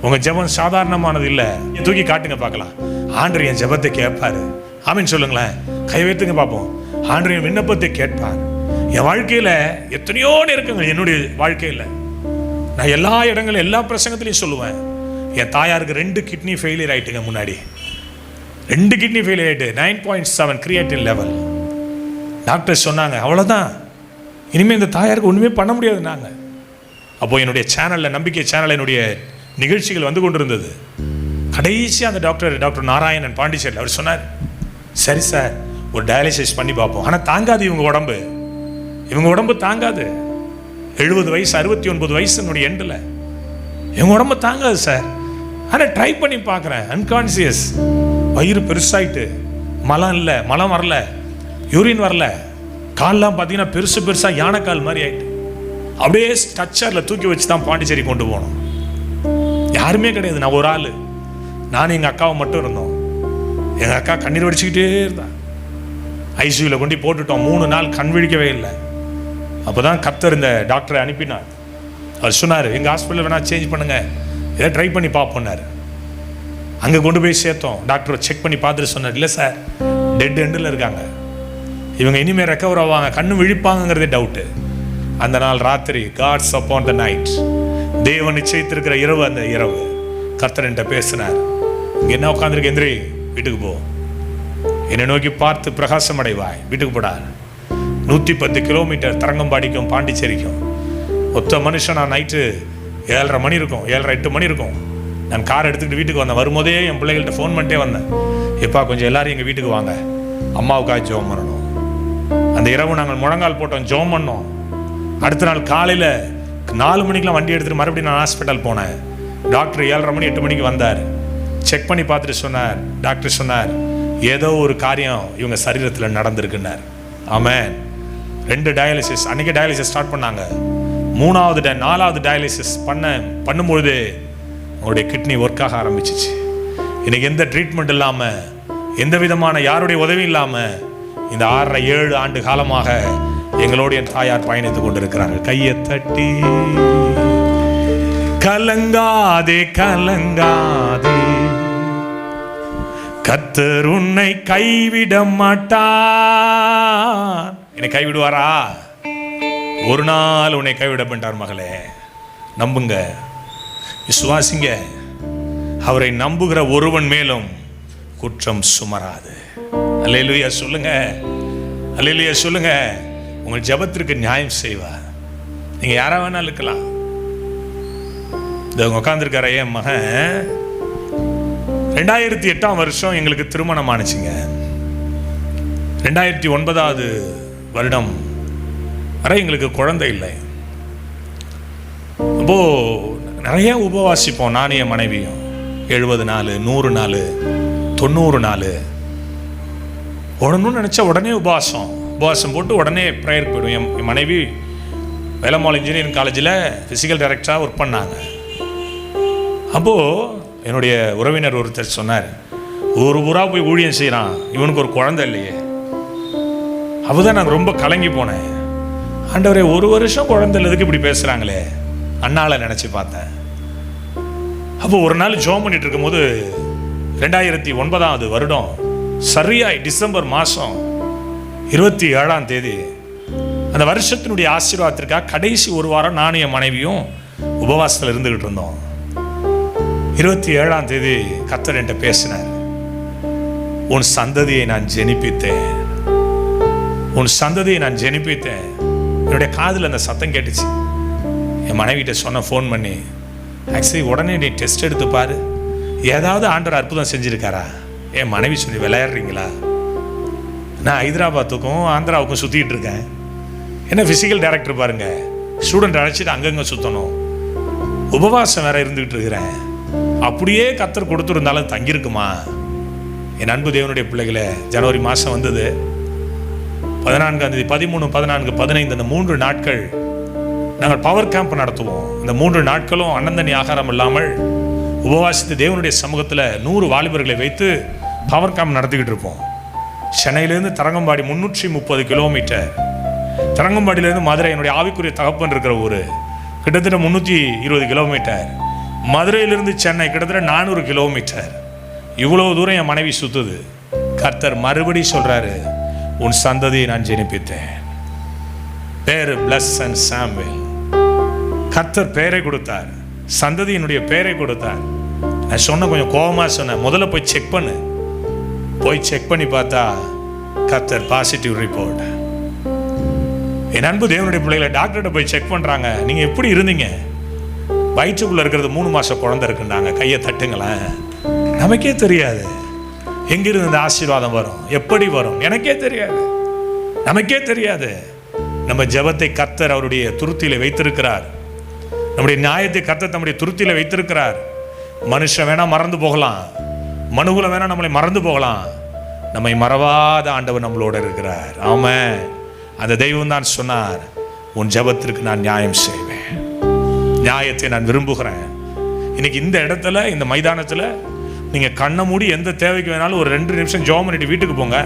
உங்க ஜெபம் சாதாரணமானது இல்லை. தூக்கி காட்டுங்க பார்க்கலாம். ஆண்டவர் என் ஜெபத்தை கேட்பாரு. ஆமீன் சொல்லுங்களேன், கை வைத்துங்க பார்ப்போம். ஆண்டவர் என் விண்ணப்பத்தை கேட்பார். என் வாழ்க்கையில எத்தனையோ இருக்குங்க. என்னுடைய வாழ்க்கையில் நான் எல்லா இடங்களும் எல்லா பிரசங்கத்திலையும் சொல்லுவேன், என் தாயாருக்கு 2 கிட்னி ஃபெயிலியர் ஆயிட்டுங்க. முன்னாடி 2 கிட்னி ஃபெயிலியர் ஆயிட்டு 9.7 கிரியேட்டின் லெவல். டாக்டர் சொன்னாங்க, அவ்வளோதான், இனிமேல் இந்த தாயாருக்கு ஒன்றுமே பண்ண முடியாது. நாங்கள் அப்போ என்னுடைய சேனலில், நம்பிக்கை சேனல், என்னுடைய நிகழ்ச்சிகள் வந்து கொண்டிருந்தது. கடைசியாக அந்த டாக்டர் நாராயணன் பாண்டிச்சேரியில் அவர் சொன்னார், சரி சார், ஒரு டயாலிசிஸ் பண்ணி பார்ப்போம். ஆனால் தாங்காது இவங்க உடம்பு தாங்காது. 70 வயசு 69 வயசு என்னுடைய எண்டில் இவங்க உடம்பு தாங்காது சார். ஆனால் ட்ரை பண்ணி பார்க்குறேன். அன்கான்சியஸ், வயிறு பெருசாயிட்டு, மலம் வரல, யூரின் வரல, கால்லாம் பார்த்தீங்கன்னா பெருசாக யானைக்கால் மாதிரி ஆயிட்டு, அப்படியே ஸ்ட்ரக்சரில் தூக்கி வச்சு தான் பாண்டிச்சேரி கொண்டு போனோம். யாருமே கிடையாது, நான் ஒரு ஆள், நானும் எங்கள் அக்காவை மட்டும் இருந்தோம். எங்கள் அக்கா கண்ணீர் வடிச்சுக்கிட்டே இருந்தா. ஐசியூவில் கொண்டு போட்டுட்டோம். 3 நாள் கண் விழிக்கவே இல்லை. அப்போ தான் கர்த்தர் இந்த டாக்டரை அனுப்பினார். அவர் சொன்னார், எங்கள் ஹாஸ்பிட்டலில் வேணால் சேஞ்ச் பண்ணுங்க, இதை ட்ரை பண்ணி பார்ப்போன்னாரு. அங்கே கொண்டு போய் சேர்த்தோம். டாக்டரை செக் பண்ணி பார்த்துட்டு சொன்னார், இல்லை சார், டெட் எண்டில் இருக்காங்க, இவங்க இனிமேல் ரெக்கவர் ஆவாங்க, கண்ணு விழிப்பாங்கிறதே டவுட்டு. அந்த நாள் ராத்திரி, காட்ஸ் அப்பான் த நைட், தேவன் நிச்சயித்திருக்கிற இரவு, அந்த இரவு கர்த்தர் என்கிட்ட பேசினார். இங்கே என்ன உட்காந்துருக்கு, எந்திரி, வீட்டுக்கு போ, என்னை நோக்கி பார்த்து பிரகாசம் அடைவாய், வீட்டுக்கு போடா. 110 கிலோமீட்டர் தரங்கம்பாடிக்கும் பாண்டிச்சேரிக்கும். ஒத்த மனுஷன். நான் நைட்டு 7:30 மணி இருக்கும், 7:30-8 மணி இருக்கும். நான் கார் எடுத்துக்கிட்டு வீட்டுக்கு வந்தேன். வரும்போதே என் பிள்ளைகள்கிட்ட ஃபோன் பண்ணிட்டே வந்தேன், எப்பா கொஞ்சம் எல்லாரும் எங்கள் வீட்டுக்கு வாங்க, அம்மாவுக்காக ஜெபம் பண்ணணும். அந்த இரவு நாங்கள் முழங்கால் போட்டோம், ஜெபம் பண்ணோம். அடுத்த நாள் காலையில் 4 மணிக்கெலாம் வண்டி எடுத்துகிட்டு மறுபடியும் நான் ஹாஸ்பிட்டல் போனேன். டாக்டர் 7:30 மணி 8 மணிக்கு வந்தார். செக் பண்ணி பார்த்துட்டு சொன்னார், டாக்டர் சொன்னார், ஏதோ ஒரு காரியம் இவங்க சரீரத்தில் நடந்திருக்குன்னார். ஆமென். 2 டயாலிசிஸ், அன்றைக்கே டயாலிசிஸ் ஸ்டார்ட் பண்ணாங்க. 3வது 4வது டயாலிசிஸ் பண்ணும்பொழுது அவங்களுடைய கிட்னி ஒர்க் ஆக ஆரம்பிச்சிச்சு. இன்னைக்கு எந்த ட்ரீட்மெண்ட் இல்லாமல், எந்த விதமான யாருடைய உதவி இல்லாமல் இந்த 6.5-7 ஆண்டு காலமாக எங்களோடு என் தாயார் பயணித்துக் கொண்டிருக்கிறார்கள். கையை தட்டி கலங்காதே கலங்காதே, கர்த்தர் உன்னை கைவிட மாட்டார். என்னை கைவிடுவாரா? ஒரு நாள் உன்னை கைவிட மாட்டார் மகளே. நம்புங்க, விசுவாசிங்க. அவரை நம்புகிற ஒருவன் மேலும் குற்றம் சுமராது. அல்லேலூயா சொல்லுங்க, அல்லேலூயா சொல்லுங்க. உங்கள் ஜெபத்திற்கு நியாயம் செய்வார். நீங்க யாரா வேணாலும் இருக்கலாம். உட்கார்ந்துருக்கார என் மகன் 2008ஆம் வருஷம் எங்களுக்கு திருமணம் ஆனிச்சுங்க. 2009வது வருடம் வரை எங்களுக்கு குழந்தை இல்லை. அப்போ நிறைய உபவாசிப்போம், நானும் என் மனைவியும். 70 நாள், 100 நாள், 90 நாள். உடனும் நினச்சா உடனே உபவாசம் போட்டு உடனே ப்ரேயருக்கு போயிடும். என் மனைவி வேலம்மாள் இன்ஜினியரிங் காலேஜில் ஃபிசிக்கல் டைரக்டராக ஒர்க் பண்ணாங்க. அப்போது என்னுடைய உறவினர் ஒருத்தர் சொன்னார், ஒரு ஊராக போய் ஊழியம் செய்கிறான், இவனுக்கு ஒரு குழந்தை இல்லையே. அப்போதான் நான் ரொம்ப கலங்கி போனேன். ஆண்டவரே, ஒரு வருஷம் குழந்தை இல்லதுக்கு இப்படி பேசுகிறாங்களே. அண்ணாளை நினச்சி பார்த்தேன். அப்போ ஒரு நாள் ஜோம் பண்ணிட்டு இருக்கும்போது 2009 வருடம் சரியாய் டிசம்பர் மாதம் 27 அந்த வருஷத்தினுடைய ஆசீர்வாதத்திற்காக கடைசி ஒரு வாரம் நானும் என் மனைவியும் உபவாசத்தில் இருந்துகிட்டு இருந்தோம். 27 கர்த்தர் என்கிட்ட பேசினார். உன் சந்ததியை நான் ஜெனிப்பித்தேன், உன் சந்ததியை நான் ஜெனிப்பித்தேன். என்னுடைய காதில் அந்த சத்தம் கேட்டுச்சு. என் மனைவிட்ட சொன்ன ஃபோன் பண்ணி, ஆக்சுவலி உடனே நீ டெஸ்ட் எடுத்து பாரு, ஏதாவது ஆண்டவர் அற்புதம் செஞ்சுருக்காரா. என் மனைவி சொல்லி விளையாடுறீங்களா? நான் ஹைதராபாத்துக்கும் ஆந்திராவுக்கும் சுற்றிட்டு இருக்கேன். என்ன ஃபிசிக்கல் டைரக்டர் பாருங்க, ஸ்டூடெண்ட் அழைச்சிட்டு அங்கங்கே சுற்றணும், உபவாசம் வேற இருந்துகிட்டு இருக்கிறேன். அப்படியே கர்த்தர் கொடுத்துருந்தாலும் தங்கியிருக்குமா? என் அன்பு தேவனுடைய பிள்ளைகளை, ஜனவரி மாதம் வந்தது 14 13 14 15 அந்த 3 நாட்கள் நாங்கள் பவர் கேம்ப் நடத்துவோம். இந்த 3 நாட்களும் அன்னந்தனி ஆகாரம் இல்லாமல் உபவாசித்து தேவனுடைய சமூகத்தில் 100 வாலிபர்களை வைத்து பவர் கேம்ப் நடத்திக்கிட்டு இருப்போம். சென்னையிலேருந்து தரங்கம்பாடி 330 கிலோமீட்டர், தரங்கம்பாடியிலேருந்து மதுரை என்னுடைய ஆவிக்குரிய தகப்பன் இருக்கிற ஊர் கிட்டத்தட்ட 320 கிலோமீட்டர், மதுரையிலிருந்து சென்னை கிட்டத்தட்ட 400 கிலோமீட்டர். இவ்வளோ தூரம் என் மனைவி சுற்றுது. கர்த்தர் மறுபடி சொல்கிறாரு, உன் சந்ததியை நான் ஜெனிப்பித்தேன். பேரு பிளஸ் அண்ட் சாமுவேல். கர்த்தர் பேரை கொடுத்தார், சந்ததியினுடைய பேரை கொடுத்தார். நான் சொன்ன கொஞ்சம் கோபமாக சொன்னேன், முதல்ல போய் செக் பண்ணு. போய் செக் பண்ணி பார்த்தா கர்த்தர் பாசிட்டிவ் ரிப்போர்ட். என் அன்பு தேவனுடைய பிள்ளைகளை டாக்டர்கிட்ட போய் செக் பண்ணுறாங்க. நீங்கள் எப்படி இருந்தீங்க? வயிற்றுக்குள்ளே இருக்கிறது 3 மாதம் குழந்தை இருக்குன்னாங்க. கையை தட்டுங்களேன். நமக்கே தெரியாது எங்கிருந்து இந்த ஆசீர்வாதம் வரும், எப்படி வரும், எனக்கே தெரியாது, நமக்கே தெரியாது. நம்ம ஜெபத்தை கர்த்தர் அவருடைய துருத்தியில வைத்திருக்கிறார். நம்முடைய நியாயத்தை கர்த்தர் நம்முடைய துருத்தியில வைத்திருக்கிறார். மனுஷன் வேணா மறந்து போகலாம், மனுகுலம் வேணா நம்மளை மறந்து போகலாம், நம்மை மறவாத ஆண்டவர் நம்மளோட இருக்கிறார். ஆமென். அந்த தெய்வம் தான் சொன்னார், உன் ஜெபத்திற்கு நான் நியாயம் செய்வேன், நியாயத்தை நான் விரும்புகிறேன். இன்னைக்கு இந்த இடத்துல, இந்த மைதானத்தில் நீங்கள் கண்ணை மூடி எந்த தேவைக்கு வேணாலும் ஒரு 2 நிமிஷம் ஜெபம் பண்ணிட்டு வீட்டுக்கு போங்க.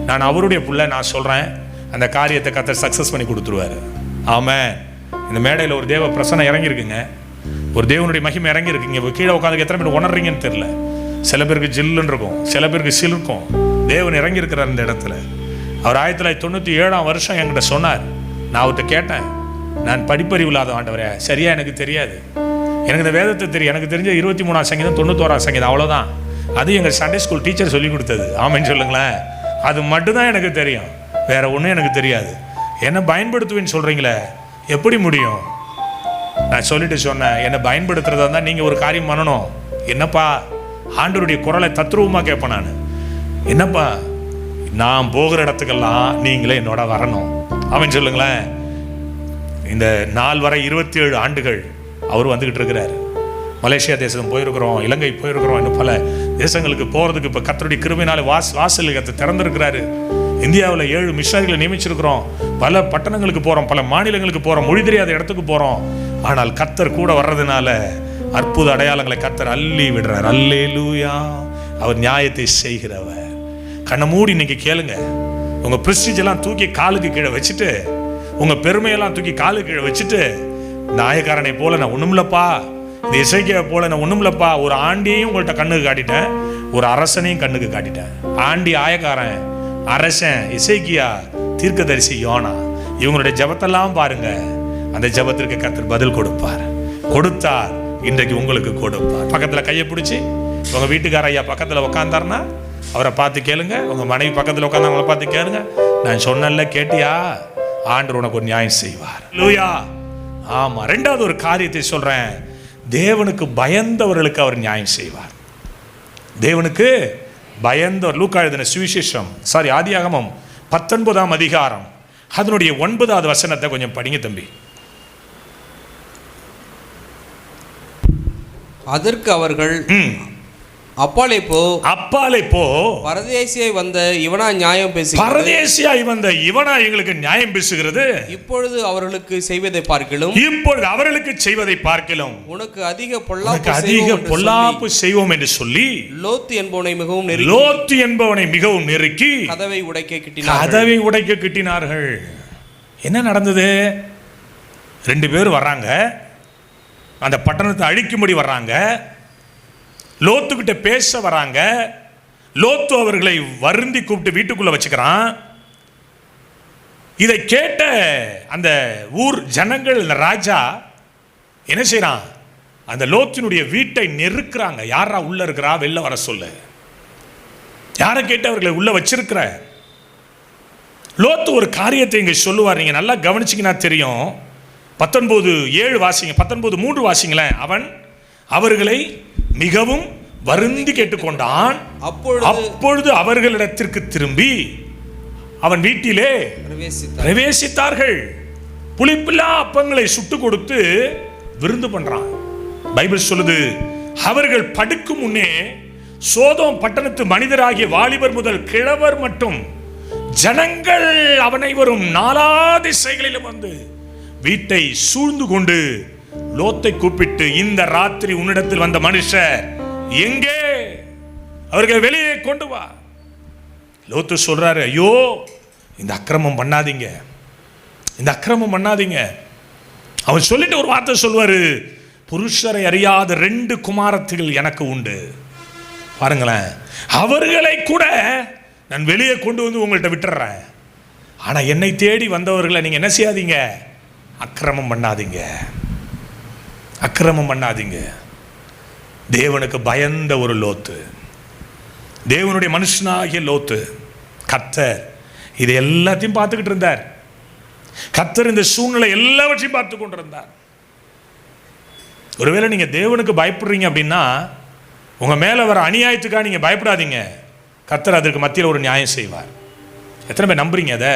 நான் அவருடைய பிள்ளை, நான் சொல்கிறேன், அந்த காரியத்தை கர்த்தர் சக்ஸஸ் பண்ணி கொடுத்துருவாரு. ஆமென். இந்த மேடையில் ஒரு தேவ பிரசன்னம் இறங்கியிருக்குங்க, ஒரு தேவனுடைய மகிமை இறங்கியிருக்குங்க. கீழே உட்காந்து எத்தனை பேர் உணர்றீங்கன்னு தெரியல. சில பேருக்கு ஜில்லுன்னு இருக்கும், சில பேருக்கு சிலுக்கும். தேவன் இறங்கியிருக்கிறார் இந்த இடத்துல. அவர் 1997 வருஷம் என்கிட்ட சொன்னார். நான் அவர்கிட்ட கேட்டேன், நான் படிப்பறிவு இல்லாத ஆண்டவரே, சரியா எனக்கு தெரியாது, எனக்கு இந்த வேதத்தை தெரியும், எனக்கு தெரிஞ்ச 23ஆம் சங்கீதம் 91ஆம் சங்கீதம் அவ்வளோதான். அது எங்கள் சண்டே ஸ்கூல் டீச்சர் சொல்லி கொடுத்தது. ஆமென்னு சொல்லுங்களேன். அது மட்டும்தான் எனக்கு தெரியும், வேற ஒன்றும் எனக்கு தெரியாது. என்னை பயன்படுத்துவேன்னு சொல்கிறீங்களே, எப்படி முடியும்? நான் சொல்லிட்டு சொன்னேன், என்னை பயன்படுத்துறதா இருந்தால் நீங்கள் ஒரு காரியம் பண்ணணும். என்னப்பா? ஆண்டவருடைய குரலை தத்ரூபமாக கேட்பேன் நான். என்னப்பா? நான் போகிற இடத்துக்கெல்லாம் நீங்களே என்னோட வரணும். அவன் சொல்லுங்களேன். இந்த நாள் வரை 27 ஆண்டுகள் அவர் வந்துக்கிட்டு இருக்கிறார். மலேசியா தேசம் போயிருக்கிறோம், இலங்கை போயிருக்கிறோம், இன்னும் பல தேசங்களுக்கு போகிறதுக்கு இப்போ கர்த்தருடைய கிருபையினால வாசல் திறந்திருக்கிறாரு. இந்தியாவில் 7 மிஷனரிகளை நியமிச்சிருக்கிறோம். பல பட்டணங்களுக்கு போகிறோம், பல மாநிலங்களுக்கு போகிறோம், மொழி தெரியாத இடத்துக்கு போகிறோம். ஆனால் கர்த்தர் கூட வர்றதுனால அற்புத அடையாளங்களை கர்த்தர் அள்ளி விடுறார். அல்லேலூயா. அவர் நியாயத்தை செய்கிறவர். கண்ணை மூடி இன்னைக்கு கேளுங்க. உங்கள் பிரஸ்டீஜ் எல்லாம் தூக்கி காலுக்கு கீழே வச்சுட்டு, உங்கள் பெருமையெல்லாம் தூக்கி காலுக்கு கீழே வச்சுட்டு, நாயக்காரனை போல நான் ஒண்ணுமில்லப்பா, இந்த இசைக்கியை போல நான் ஒண்ணுமில்லப்பா. ஒரு ஆண்டியையும் உங்கள்கிட்ட கண்ணுக்கு காட்டிட்டேன், ஒரு அரசனையும் கண்ணுக்கு காட்டிட்டேன். ஆண்டி ஆயக்காரன், அரசன் இசைக்கியா, தீர்க்கதரிசி யோனா, இவங்களுடைய ஜபத்தெல்லாம் பாருங்க. அந்த ஜபத்திற்கு கர்த்தர் பதில் கொடுப்பார். கொடுத்தார், இன்றைக்கு உங்களுக்கு கொடுப்பார். பக்கத்தில் கையை பிடிச்சி உங்க வீட்டுக்கார ஐயா பக்கத்தில் உட்காந்தாருன்னா அவரை பார்த்து கேளுங்க. உங்க மனைவி பக்கத்தில் உட்காந்தவங்களை பார்த்து கேளுங்க. நான் சொன்னல, கேட்டியா? ஆண்டவர் உனக்கு ஒரு நியாயம் செய்வார். லூயா. ஆமா. 2வது ஒரு காரியத்தை சொல்றேன், தேவனுக்கு பயந்தவர்களுக்கு அவர் நியாயம் செய்வார். தேவனுக்கு பயந்தவர். லூக்கா எழுதின சுவிசேஷம், ஆதியாகமம் 19ஆம் அதிகாரம் அதனுடைய 9வது வசனத்தை கொஞ்சம் படிங்க தம்பி. அதற்கு அவர்கள், அப்பாலே போ, அப்பாலே போ, பரதேசியாய் வந்த இவனா நியாயம் பேசுகிறது, பரதேசியாய் வந்த இவனா எங்களுக்கு நியாயம் பேசுகிறது, இப்பொழுது அவர்களுக்கு செய்வதை பார்க்கிலும், இப்பொழுது அவர்களுக்கு செய்வதை பார்க்கிலும் உனக்கு அதிக பொல்லாப்பு செய்வோம் என்று சொல்லி லோத்து என்பவனை மிகவும் நெருக்கி கதவை உடைக்க கிட்டினார்கள். என்ன நடந்தது? 2 பேர் வர்றாங்க, அந்த பட்டணத்தை அழிக்கும்படி வர்றாங்க, லோத்துக்கிட்ட பேச வராங்க. லோத்து அவர்களை வருந்தி கூப்பிட்டு வீட்டுக்குள்ள வச்சுக்கிறான். இதை கேட்ட அந்த ஊர் ஜனங்கள், இந்த ராஜா என்ன செய்யறான்? அந்த லோத்தினுடைய வீட்டை நெருக்கிறாங்க. யாரா உள்ள இருக்கிறா, வெளில வர சொல்லு. யாரை கேட்டு அவர்களை உள்ள வச்சிருக்கிற? லோத்து ஒரு காரியத்தை இங்க சொல்லுவார், நீங்க நல்லா கவனிச்சிங்கன்னா தெரியும். 19:7 வாசிங்க, 19:3 வாசிங்களேன். அவன் அவர்களை மிகவும் வருந்தி கேட்டுக்கொண்டான். அப்பொழுது அவர்களிடத்திற்கு திரும்பி அவன் வீட்டிலே பிரவேசித்தார்கள். புளிப்பில்லா அப்பங்களை சுட்டு கொடுத்து விருந்து பண்றான். பைபிள் சொல்லுது, அவர்கள் படுக்கும் முன்னே சோதோம் பட்டணத்து மனிதராகிய வாலிபர் முதல் கிழவர் மட்டும் ஜனங்கள் அவனைவரும் 4 திசைகளிலும் வந்து வீட்டை சூழ்ந்து கொண்டு லோத்தை கூப்பிட்டு, இந்த ராத்திரி உன்னிடத்தில் வந்த மனுஷர் எங்கே? அவர்கள் வெளியே கொண்டு வா. லோத்து சொல்றாரு, ஐயோ இந்த அக்கிரமம் பண்ணாதீங்க, இந்த அக்கிரமம் பண்ணாதீங்க. அவர் சொல்லிட்டு ஒரு வார்த்தை சொல்வாரு, புருஷரை அறியாத 2 குமாரத்திகள் எனக்கு உண்டு. பாருங்களேன், அவர்களை கூட நான் வெளியே கொண்டு வந்து உங்கள்கிட்ட விட்டுறேன். ஆனா என்னை தேடி வந்தவர்களை நீங்க என்ன செய்யாதீங்க? அக்கிரமம் பண்ணாதீங்க, அக்கிரமம் பண்ணாதீங்க. தேவனுக்கு பயந்த ஒரு லோத்து, தேவனுடைய மனுஷனாகிய லோத்து. கர்த்தர் இது எல்லாத்தையும் பார்த்துக்கிட்டு இருந்தார். கர்த்தர் இந்த சூழ்நிலை எல்லாவற்றையும் பார்த்து கொண்டிருந்தார். ஒருவேளை நீங்க தேவனுக்கு பயப்படுறீங்க அப்படின்னா, உங்க மேல வர அநியாயத்துக்காக நீங்க பயப்படாதீங்க. கர்த்தர் அதற்கு மத்தியில் ஒரு நியாயம் செய்வார். எத்தனை பேர் நம்புறீங்க? அதை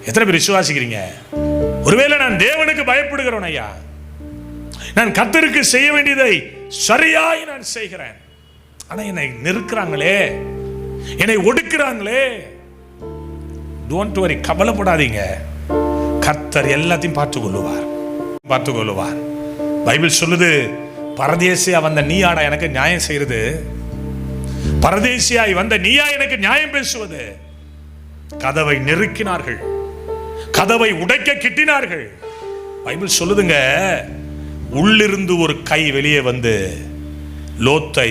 எத்தனை பேர் விசுவாசிக்கிறீங்க? ஒருவேளை நான் தேவனுக்கு பயப்படுகிறேன் ஐயா, நான் கர்த்தருக்கு செய்ய வேண்டியதை சரியாய் நான் செய்கிறேன், ஆனா என்னை நெருக்கிறாங்களே, என்னை ஒடுக்குறாங்களே, டோன்ட் வரி, கவலைப்படாதீங்க. கர்த்தர் எல்லாத்தையும் பார்த்து கொள்ளுவார். பைபிள் சொல்லுது, பரதேசியா வந்த நீயாடா எனக்கு நியாயம் செய்யறது? பரதேசியாய் வந்த நீயா எனக்கு நியாயம் பேசுவது? கதவை நெருக்கினார்கள், கதவை உடைக்க கிட்டினார்கள். பைபிள் சொல்லுதுங்க, உள்ளிருந்து ஒரு கை வெளியே வந்து லோத்தை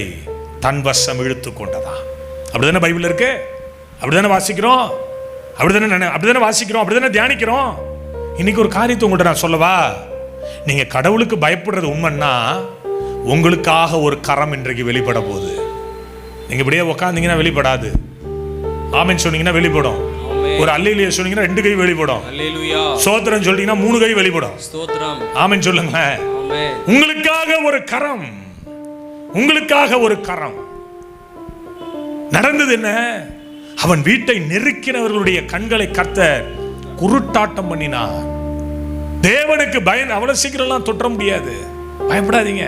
தன் வசம் இழுத்து கொண்டதான். அப்படிதானே பைபிள் இருக்கு, அப்படிதானே வாசிக்கிறோம், அப்படிதானே தியானிக்கிறோம். இன்னைக்கு ஒரு காரியத்தை உங்கள்கிட்ட நான் சொல்லவா? நீங்க கடவுளுக்கு பயப்படுறது உண்மைன்னா, உங்களுக்காக ஒரு கரம் இன்றைக்கு வெளிப்பட போகுது. நீங்க இப்படியே உட்காந்தீங்கன்னா வெளிப்படாது. ஆமென் சொன்னீங்கன்னா வெளிப்படும். ஒரு அல்லேலூயா சொன்னீங்கன்னா 2 கை வெளிப்படும். ஸ்தோத்திரம் சொல்றீங்கன்னா 3 கை வெளிப்படும். ஆமென் சொல்லுங்க. உங்களுக்காக ஒரு கரம், உங்களுக்காக ஒரு கரம். நடந்தது என்ன? அவன் வீட்டை நெருக்கினவர்களுடைய கண்களை கர்த்தர் குருட்டாட்டம் பண்ணினார். தேவனுக்கு பயன் அவ்வளவு சீக்கிரம் தொற்ற முடியாது. பயப்படாதீங்க.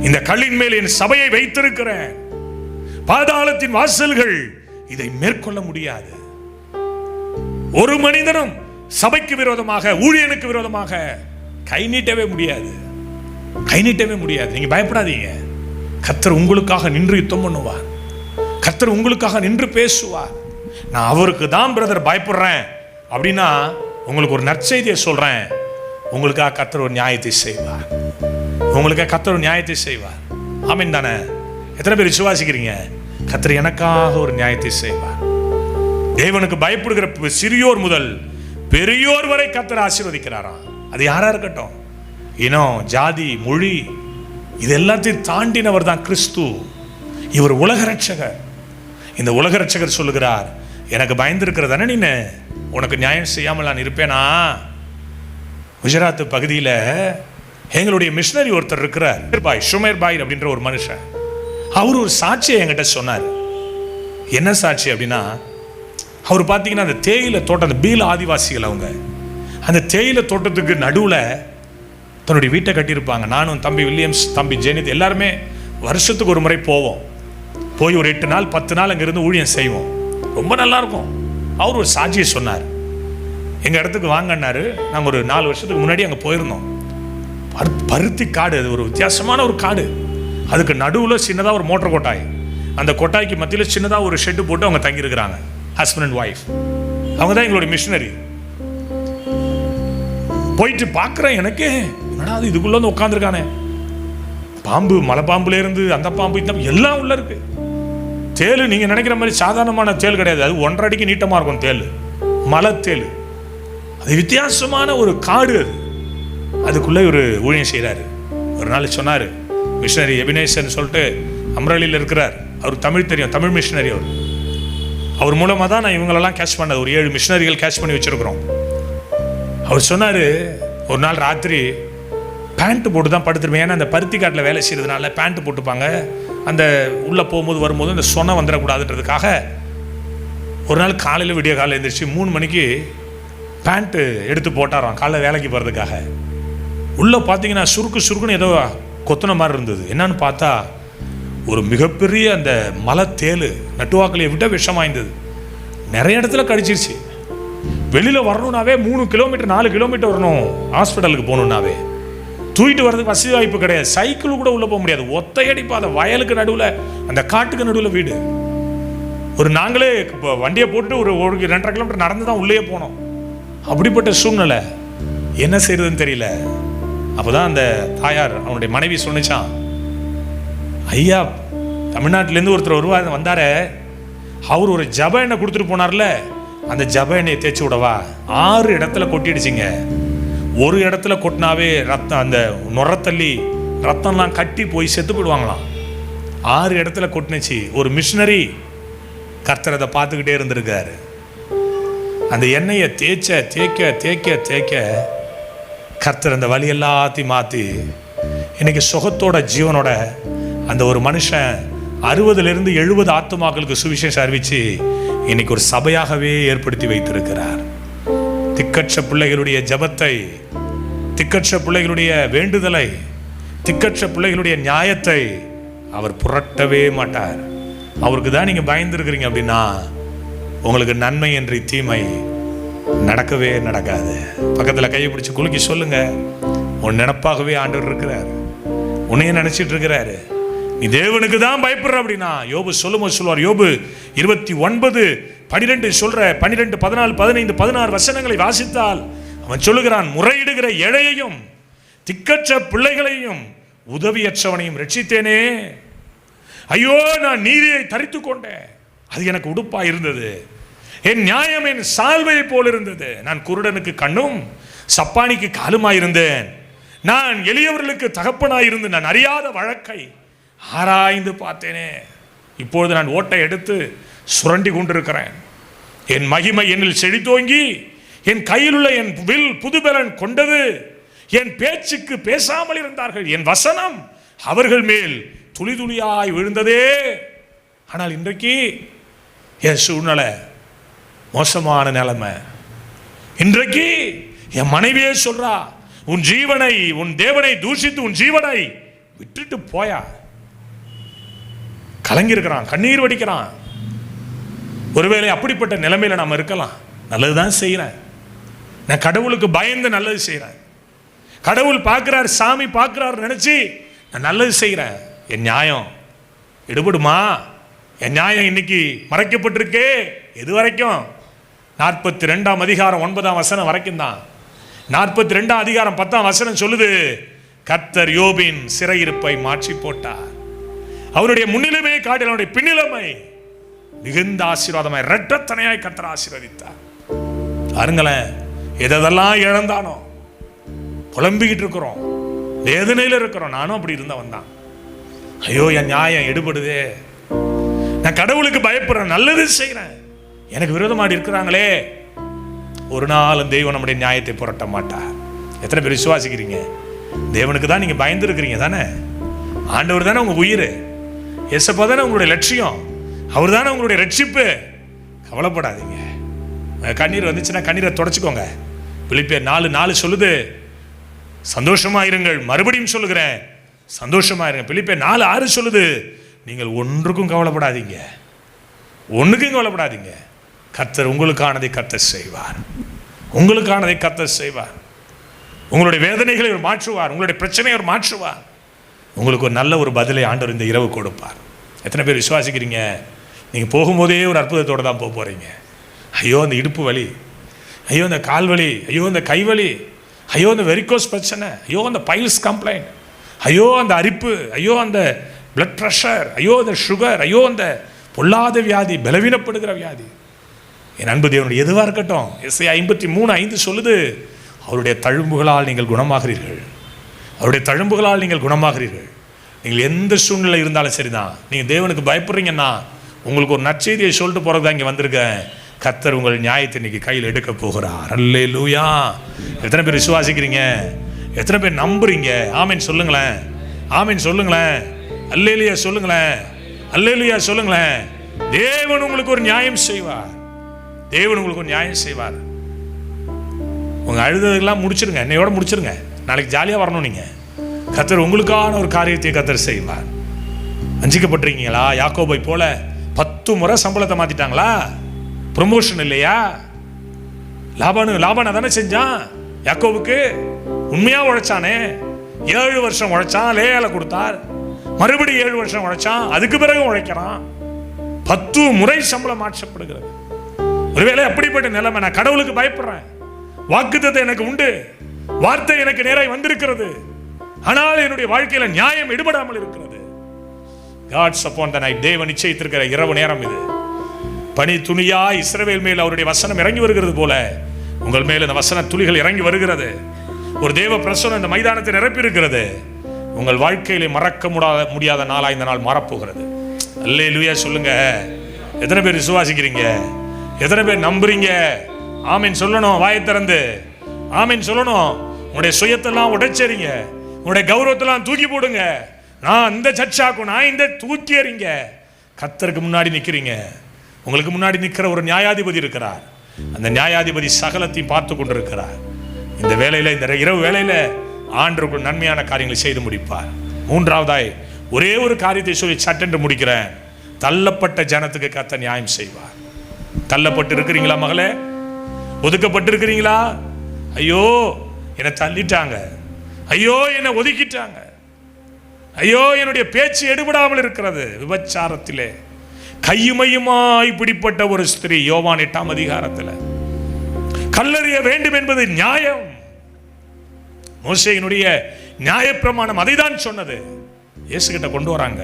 இந்த கல்லின் மேல் என் சபையை வைத்திருக்கிறேன், பாதாளத்தின் வாசல்கள் இதை மேற்கொள்ள முடியாது. ஒரு மனிதனும் சபைக்கு விரோதமாக, ஊழியனுக்கு விரோதமாக கை நீட்டவே முடியாது, கை நீட்டவே முடியாது. நீங்க பயப்படாதீங்க. கர்த்தர் உங்களுக்காக நின்று யுத்தம் பண்ணுவார். கர்த்தர் உங்களுக்காக நின்று பேசுவார். நான் அவருக்கு தான் பிரதர் பயப்படுறேன் அப்படின்னா, உங்களுக்கு ஒரு நற்செய்தியை சொல்றேன், உங்களுக்காக கர்த்தர் ஒரு நியாயத்தை செய்வார். உங்களுக்காக கர்த்தர் ஒரு நியாயத்தை செய்வார். ஆமென் தானே? எத்தனை பேர் விசுவாசிக்கிறீங்க? கர்த்தர் எனக்காக ஒரு நியாயத்தை செய்வார். தேவனுக்கு பயப்படுகிற சிறியோர் முதல் பெரியோர் வரை கர்த்தர் ஆசீர்வதிக்கிறாராம். அது யாரா இருக்கட்டும், இனம், ஜாதி, மொழி, இது எல்லாத்தையும் தாண்டினவர் தான் கிறிஸ்து. இவர் உலக ரட்சகர். இந்த உலக ரட்சகர் சொல்லுகிறார், எனக்கு பயந்துருக்கிறதானே நீ உனக்கு நியாயம் செய்யாமல் நான் இருப்பேனா? குஜராத் பகுதியில் எங்களுடைய மிஷனரி ஒருத்தர் இருக்கிறார், ஷுமேர் பாய் அப்படின்ற ஒரு மனுஷன். அவர் ஒரு சாட்சியை என்கிட்ட சொன்னார். என்ன சாட்சி அப்படின்னா, அவர் பார்த்தீங்கன்னா அந்த தேயிலை தோட்டம், அந்த பீல ஆதிவாசிகள், அவங்க அந்த தேயிலை தோட்டத்துக்கு நடுவில் தன்னுடைய வீட்டை கட்டியிருப்பாங்க. நானும் தம்பி வில்லியம்ஸ், தம்பி ஜெனித் எல்லாருமே வருஷத்துக்கு ஒரு முறை போவோம். போய் ஒரு 8 நாள் 10 நாள் அங்கிருந்து ஊழியம் செய்வோம், ரொம்ப நல்லா இருக்கும். அவர் ஒரு சாட்சியை சொன்னார். எங்கள் இடத்துக்கு வாங்கினாரு. நாங்கள் ஒரு 4 வருஷத்துக்கு முன்னாடி அங்கே போயிருந்தோம். பருத்தி காடு, அது ஒரு வித்தியாசமான ஒரு காடு. அதுக்கு நடுவில் சின்னதாக ஒரு மோட்டர் கொட்டாய், அந்த கொட்டாய்க்கு மத்தியில் சின்னதாக ஒரு ஷெட்டு போட்டு அவங்க தங்கியிருக்கிறாங்க, ஹஸ்பண்ட் அண்ட் ஒய்ஃப். அவங்க தான் எங்களுடைய மிஷினரி. போயிட்டு பார்க்குறேன், எனக்கு என்னடா அது இதுக்குள்ளே வந்து உட்காந்துருக்கானே, பாம்பு, மலை பாம்புலேருந்து அந்த பாம்பு இந்த எல்லாம் உள்ள இருக்கு. தேல் நீங்கள் நினைக்கிற மாதிரி சாதாரணமான தேல் கிடையாது, அது 1.5 அடிக்கு நீட்டமாக இருக்கும் தேல், மலை தேல். அது வித்தியாசமான ஒரு காடு. அதுக்குள்ளே ஒரு ஊழியம் செய்கிறாரு. ஒரு நாள் சொன்னார், மிஷினரி எபினேசன் சொல்லிட்டு அம்ரலியில் இருக்கிறார். அவருக்கு தமிழ் தெரியும், தமிழ் மிஷினரி. அவர் மூலமாக தான் நான் இவங்களெல்லாம் கேட்ச் பண்ணது. ஒரு 7 மிஷினரிகள் கேட்ச் பண்ணி வச்சுருக்கிறோம். அவர் சொன்னார், ஒரு நாள் ராத்திரி பேண்ட்டு போட்டு தான் படுத்துருப்பேன். ஏன்னா அந்த பருத்தி காட்டில் வேலை செய்கிறதுனால பேண்ட்டு போட்டுப்பாங்க. அந்த உள்ளே போகும்போது வரும்போது அந்த சொன்னை வந்துடக்கூடாதுன்றதுக்காக ஒரு நாள் காலையில் விடிய காலையில் எழுந்திரிச்சு 3 மணிக்கு பேண்ட்டு எடுத்து போட்டாராம் காலையில் வேலைக்கு போகிறதுக்காக. உள்ளே பார்த்தீங்கன்னா சுருக்குன்னு ஏதோ கொத்துன மாதிரி இருந்தது. என்னன்னு பார்த்தா ஒரு மிகப்பெரிய அந்த மலை தேல், நட்டுவாக்கலையை விட விஷம் வாய்ந்தது. நிறைய இடத்துல கடிச்சிருச்சு. வெளியில் வரணுன்னாவே 3 கிலோமீட்டர் 4 கிலோமீட்டர் வரணும். ஹாஸ்பிட்டலுக்கு போகணுன்னாவே தூக்கிட்டு வர்றதுக்கு வசதி வாய்ப்பு கிடையாது. சைக்கிள் கூட உள்ளே போக முடியாது. ஒத்தையடி பாதை, வயலுக்கு நடுவில், அந்த காட்டுக்கு நடுவில் வீடு. ஒரு நாங்களே வண்டியை போட்டு ஒரு 2.5 கிலோமீட்டர் நடந்து தான் உள்ளே போனோம். அப்படிப்பட்ட சூழ்நிலை, என்ன செய்யறதுன்னு தெரியல. அப்போதான் அந்த தாயார், அவனுடைய மனைவி சொன்னிச்சான், ஐயா தமிழ்நாட்டிலேருந்து ஒருத்தர் வந்தார, அவர் ஒரு ஜப எண்ணெய் கொடுத்துட்டு போனார்ல, அந்த ஜப எண்ணெயை தேய்ச்சி விடவா. 6 இடத்துல கொட்டிடுச்சிங்க. ஒரு இடத்துல கொட்டினாவே ரத்தம், அந்த நுரத்தள்ளி ரத்தம்லாம் கட்டி போய் செத்து போயிடுவாங்களாம். 6 இடத்துல கொட்டினுச்சு. ஒரு மிஷினரி கர்த்தர் அதை பார்த்துக்கிட்டே இருந்திருக்காரு. அந்த எண்ணெயை தேய்க்க கர்த்தர் அந்த வலி எல்லாத்தையும் மாற்றி இன்னைக்கு சுகத்தோட ஜீவனோட அந்த ஒரு மனுஷன் 60லிருந்து 70 ஆத்துமாக்களுக்கு சுவிசேஷம் அறிவிச்சு இன்னைக்கு ஒரு சபையாகவே ஏற்படுத்தி வைத்திருக்கிறார். திக்கற்ற பிள்ளைகளுடைய ஜபத்தை, திக்கற்ற பிள்ளைகளுடைய வேண்டுதலை, திக்கற்ற பிள்ளைகளுடைய நியாயத்தை அவர் புரட்டவே மாட்டார். அவருக்கு தான் நீங்கள் பயந்துருக்கிறீங்க அப்படின்னா உங்களுக்கு நன்மை என்று தீமை நடக்கவே நடக்காது. பக்கத்தில் கையை பிடிச்சி குலுக்கி சொல்லுங்க, உன் நினப்பாகவே ஆண்டவர் இருக்கிறார், உன்னையே நினைச்சிட்டு இருக்கிறாரு. நீ தேவனுக்கு தான் பயப்படுற அப்படின்னா யோபு சொல்லுவார். யோபு 29:12 சொல்ற 12, 14, 15, 16 வசனங்களை வாசித்தால் அவன் சொல்லுகிறான், முறையிடுகிற ஏழையையும் திக்கற்ற பிள்ளைகளையும் உதவியற்றவனையும் ரட்சித்தேனே. ஐயோ, நான் நீதியை தரித்து கொண்டேன், அது எனக்கு உடுப்பா இருந்தது. என் நியாயம் என் சால்வையை போல் இருந்தது. நான் குருடனுக்கு கண்ணும் சப்பானிக்கு காலுமாயிருந்தேன். நான் எளியவர்களுக்கு தகப்பனாயிருந்து நான் அறியாத வழக்கை ஆராய்ந்து பார்த்தேனே. இப்பொழுது நான் ஓட்டை எடுத்து சுரண்டி கொண்டிருக்கிறேன். என் மகிமை என்னில் செழித்தோங்கி என் கையில் உள்ள என் வில் புதுபலன் கொண்டது. என் பேச்சுக்கு பேசாமல் இருந்தார்கள், என் வசனம் அவர்கள் மேல் துளி துளியாய் விழுந்ததே. ஆனால் இன்றைக்கு என் சூழ்நிலை மோசமான நிலைமை. இன்றைக்கு என் மனைவியே சொல்றா, உன் ஜீவனை, உன் தேவனை தூஷித்து உன் ஜீவனை விட்டுட்டு போயா. கலங்கிருக்கிறான், கண்ணீர் வடிக்கிறான். ஒருவேளை அப்படிப்பட்ட நிலைமையில நாம் இருக்கலாம். நல்லதுதான் செய்யறேன், நான் கடவுளுக்கு பயந்து நல்லது செய்யறேன், கடவுள் பார்க்கிறார், சாமி பார்க்கிறார் நினைச்சு நான் நல்லது செய்யறேன். என் நியாயம் எடுபடுமா? என் நியாயம் இன்னைக்கு மறைக்கப்பட்டிருக்கே. எது வரைக்கும்? 42ஆம் அதிகாரம் 9ஆம் வசனம் வரைக்கும் தான். 42ஆம் அதிகாரம் 10ஆம் வசனம் சொல்லுது, கர்த்தர் யோபின் சிறையிருப்பை மாற்றி போட்டார். அவருடைய முன்னிலைமையை காட்டில் அவருடைய பின்னிலைமை மிகுந்த ஆசீர்வாதமாய் இரட்டத்தனையாய் கர்த்தர் ஆசீர்வதித்தார். பாருங்களேன், எதெல்லாம் இழந்தானோ புலம்பிக்கிட்டு இருக்கிறோம், வேதனையில் இருக்கிறோம். நானும் அப்படி இருந்தவன் தான். ஐயோ, என் நியாயம் எடுபடுதே, நான் கடவுளுக்கு பயப்படுறேன், நல்லது செய்யறேன், எனக்கு விரோதமாடி இருக்கிறாங்களே. ஒரு நாள் தெய்வம் நம்முடைய நியாயத்தை புரட்ட மாட்டார். எத்தனை பேர் விசுவாசிக்கிறீங்க? தேவனுக்கு தான் நீங்க பயந்து இருக்கிறீங்க தானே? ஆண்டவர் தானே உங்க உயிர், ஏசப்பா தானே உங்களுடைய லட்சியம், அவர் தானே உங்களுடைய ரட்சிப்பு. கவலைப்படாதீங்க. கண்ணீர் வந்துச்சுன்னா கண்ணீரை தொடச்சிக்கோங்க. பிலிப்பியர் 4:4 சொல்லுது, சந்தோஷமா இருங்கள். மறுபடியும் சொல்லுகிறேன், சந்தோஷமா இருங்க. பிலிப்பியர் 4:6 சொல்லுது, நீங்கள் ஒன்றுக்கும் கவலைப்படாதீங்க, ஒன்றுக்கும் கவலைப்படாதீங்க. கர்த்தர் உங்களுக்கானதை கர்த்தர் செய்வார், உங்களுக்கானதை கர்த்தர் செய்வார். உங்களுடைய வேதனைகளை அவர் மாற்றுவார், உங்களுடைய பிரச்சனையை அவர் மாற்றுவார். உங்களுக்கு ஒரு நல்ல ஒரு பதிலை ஆண்டவர் இந்த இரவு கொடுப்பார். எத்தனை பேர் விசுவாசிக்கிறீங்க? நீங்கள் போகும்போதே ஒரு அற்புதத்தோடு தான் போக போகிறீங்க. ஐயோ அந்த இடுப்பு வலி, ஐயோ அந்த கால் வலி, ஐயோ அந்த கை வலி, ஐயோ அந்த வெரிகோஸ் பிரச்சனை, ஐயோ அந்த பைல்ஸ் கம்ப்ளைண்ட், ஐயோ அந்த அரிப்பு, ஐயோ அந்த பிளட் ப்ரெஷர், ஐயோ அந்த சுகர், ஐயோ அந்த பொல்லாத வியாதி, பலவீனப்படுகிற வியாதி. என் அன்பு தேவனுடைய எதுவாக இருக்கட்டும், எஸ்ஐ 53:5 சொல்லுது, அவருடைய தழும்புகளால் நீங்கள் குணமாகிறீர்கள், அவருடைய தழும்புகளால் நீங்கள் குணமாகிறீர்கள். நீங்கள் எந்த சூழ்நிலை இருந்தாலும் சரிதான், நீங்கள் தேவனுக்கு பயப்படுறீங்கன்னா உங்களுக்கு ஒரு நற்செய்தியை சொல்லிட்டு போகிறது தான் இங்கே வந்திருக்கேன். கர்த்தர் உங்கள் நியாயத்தை இன்னைக்கு கையில் எடுக்க போகிறார். அல்லேலூயா. எத்தனை பேர் விசுவாசிக்கிறீங்க? எத்தனை பேர் நம்புறீங்க? ஆமீன் சொல்லுங்களேன், ஆமீன் சொல்லுங்களேன், அல்லேலூயா சொல்லுங்களேன், அல்லேலூயா சொல்லுங்களேன். தேவன் உங்களுக்கு ஒரு நியாயம் செய்வார், தேவன் உங்களுக்கு ஒரு நியாயம் செய்வார். உங்க அழுதெல்லாம் முடிச்சிருங்க, என்னையோட முடிச்சிருங்க, நாளைக்கு ஜாலியாக வரணும். நீங்கள் கர்த்தர் உங்களுக்கான ஒரு காரியத்தை கர்த்தர் செய்வார். வஞ்சிக்கப்பட்டிருக்கீங்களா? யாக்கோபை போல 10 முறை சம்பளத்தை மாத்திட்டாங்களா? ப்ரொமோஷன் இல்லையா? லாபான் தானே செஞ்சான் யாக்கோபுக்கு. உண்மையா உழைச்சானே, 7 வருஷம் உழைச்சான், லேயால கொடுத்தார். மறுபடியும் 7 வருஷம் உழைச்சான், அதுக்கு பிறகு உழைக்கிறான். 10 முறை சம்பளம் மாற்றப்படுகிறது. ஒருவேளை அப்படிப்பட்ட நிலைமை, நான் கடவுளுக்கு பயப்படுறேன், வாக்குத்தத்தம் எனக்கு உண்டு, வார்த்தை எனக்கு நேராய் வந்திருக்கிறது, ஆனால் என்னுடைய வாழ்க்கையில நியாயம் எடுபடாமல் இருக்கிறது. God's upon the night. தேவன் நிச்சயித்திருக்கிற இரவு நேரம் இது. பனி துணியா இஸ்ரவேல் மேல் அவருடைய வசனம் இறங்கி வருகிறது போல உங்கள் மேல் இந்த வசன துளிகள் இறங்கி வருகிறது. ஒரு தேவ பிரசன்னம் இந்த மைதானத்தை நிரப்பி இருக்கிறது. உங்கள் வாழ்க்கையிலே மறக்க முடியாத நாளா இந்த நாள் மாறப்போகிறது. அல்லேலூயா சொல்லுங்க. எத்தனை பேர் விசுவாசிக்கிறீங்க? எத்தனை பேர் நம்புறீங்க? ஆமீன் சொல்லணும், வாயை திறந்து ஆமீன் சொல்லணும். உங்களுடைய சுயத்தெல்லாம் உடைச்சறிங்க, உங்களுடைய கௌரவத்தெல்லாம் தூக்கி போடுங்க. நான் இந்த சர்ச்சாக்கும், நான் இந்த தூக்கி எறிங்க. கர்த்தருக்கு முன்னாடி நிற்கிறீங்க, உங்களுக்கு முன்னாடி நிற்கிற ஒரு நியாயாதிபதி இருக்கிறார். அந்த நியாயாதிபதி சகலத்தையும் பார்த்து கொண்டிருக்கிறார். இந்த வேலையில, இந்த இரவு வேலையில ஆண்டவருக்கு நன்மையான காரியங்களை செய்து முடிப்பார். மூன்றாவதாய் ஒரே ஒரு காரியத்தை சொல்லி சட்டென்று முடிக்கிறேன். தள்ளப்பட்ட ஜனத்துக்கு கர்த்தர் நியாயம் செய்வார். தள்ளப்பட்டு இருக்கிறீங்களா மகளே? ஒதுக்கப்பட்டு இருக்கிறீங்களா? ஐயோ என்னை தள்ளிட்டாங்க, ஐயோ என்னை ஒதுக்கிட்டாங்க, ஐயோ என்னுடைய பேச்சு எடுபடாமல் இருக்கிறது. விபச்சாரத்திலே கையுமையுமாய் பிடிப்பட்ட ஒரு ஸ்திரீ, யோவான் 8ஆம் அதிகாரத்தில் கல்லறிய வேண்டும் என்பது நியாயம். மோசேயினுடைய நியாயப்பிரமாணம் அதைதான் சொன்னது. இயேசு கிட்ட கொண்டு வராங்க,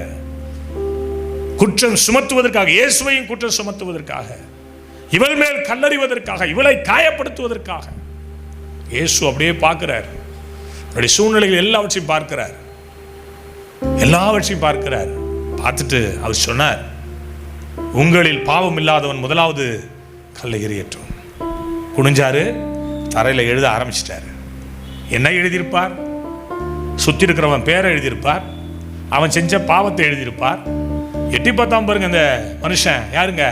குற்றம் சுமத்துவதற்காக, இயேசுவையும் குற்றம் சுமத்துவதற்காக, இவள் மேல் கல்லறிவதற்காக, இவளை காயப்படுத்துவதற்காக. இயேசு அப்படியே பார்க்கிறார், அவருடைய சூழ்நிலைகள் எல்லாவற்றையும் பார்க்கிறார், எல்லாவற்றையும் பார்க்கிறார். பார்த்துட்டு அவர் சொன்னார், உங்களில் பாவம் இல்லாதவன் முதலாவது கல்லை எறியட்டும். குனிஞ்சாரு, தரையில் எழுத ஆரம்பிச்சிட்டாரு. என்ன எழுதியிருப்பார்? சுற்றி இருக்கிறவன் பேரை எழுதியிருப்பார், அவன் செஞ்ச பாவத்தை எழுதியிருப்பார். எட்டி பார்த்தாம பாருங்க, இந்த மனுஷன் யாருங்க?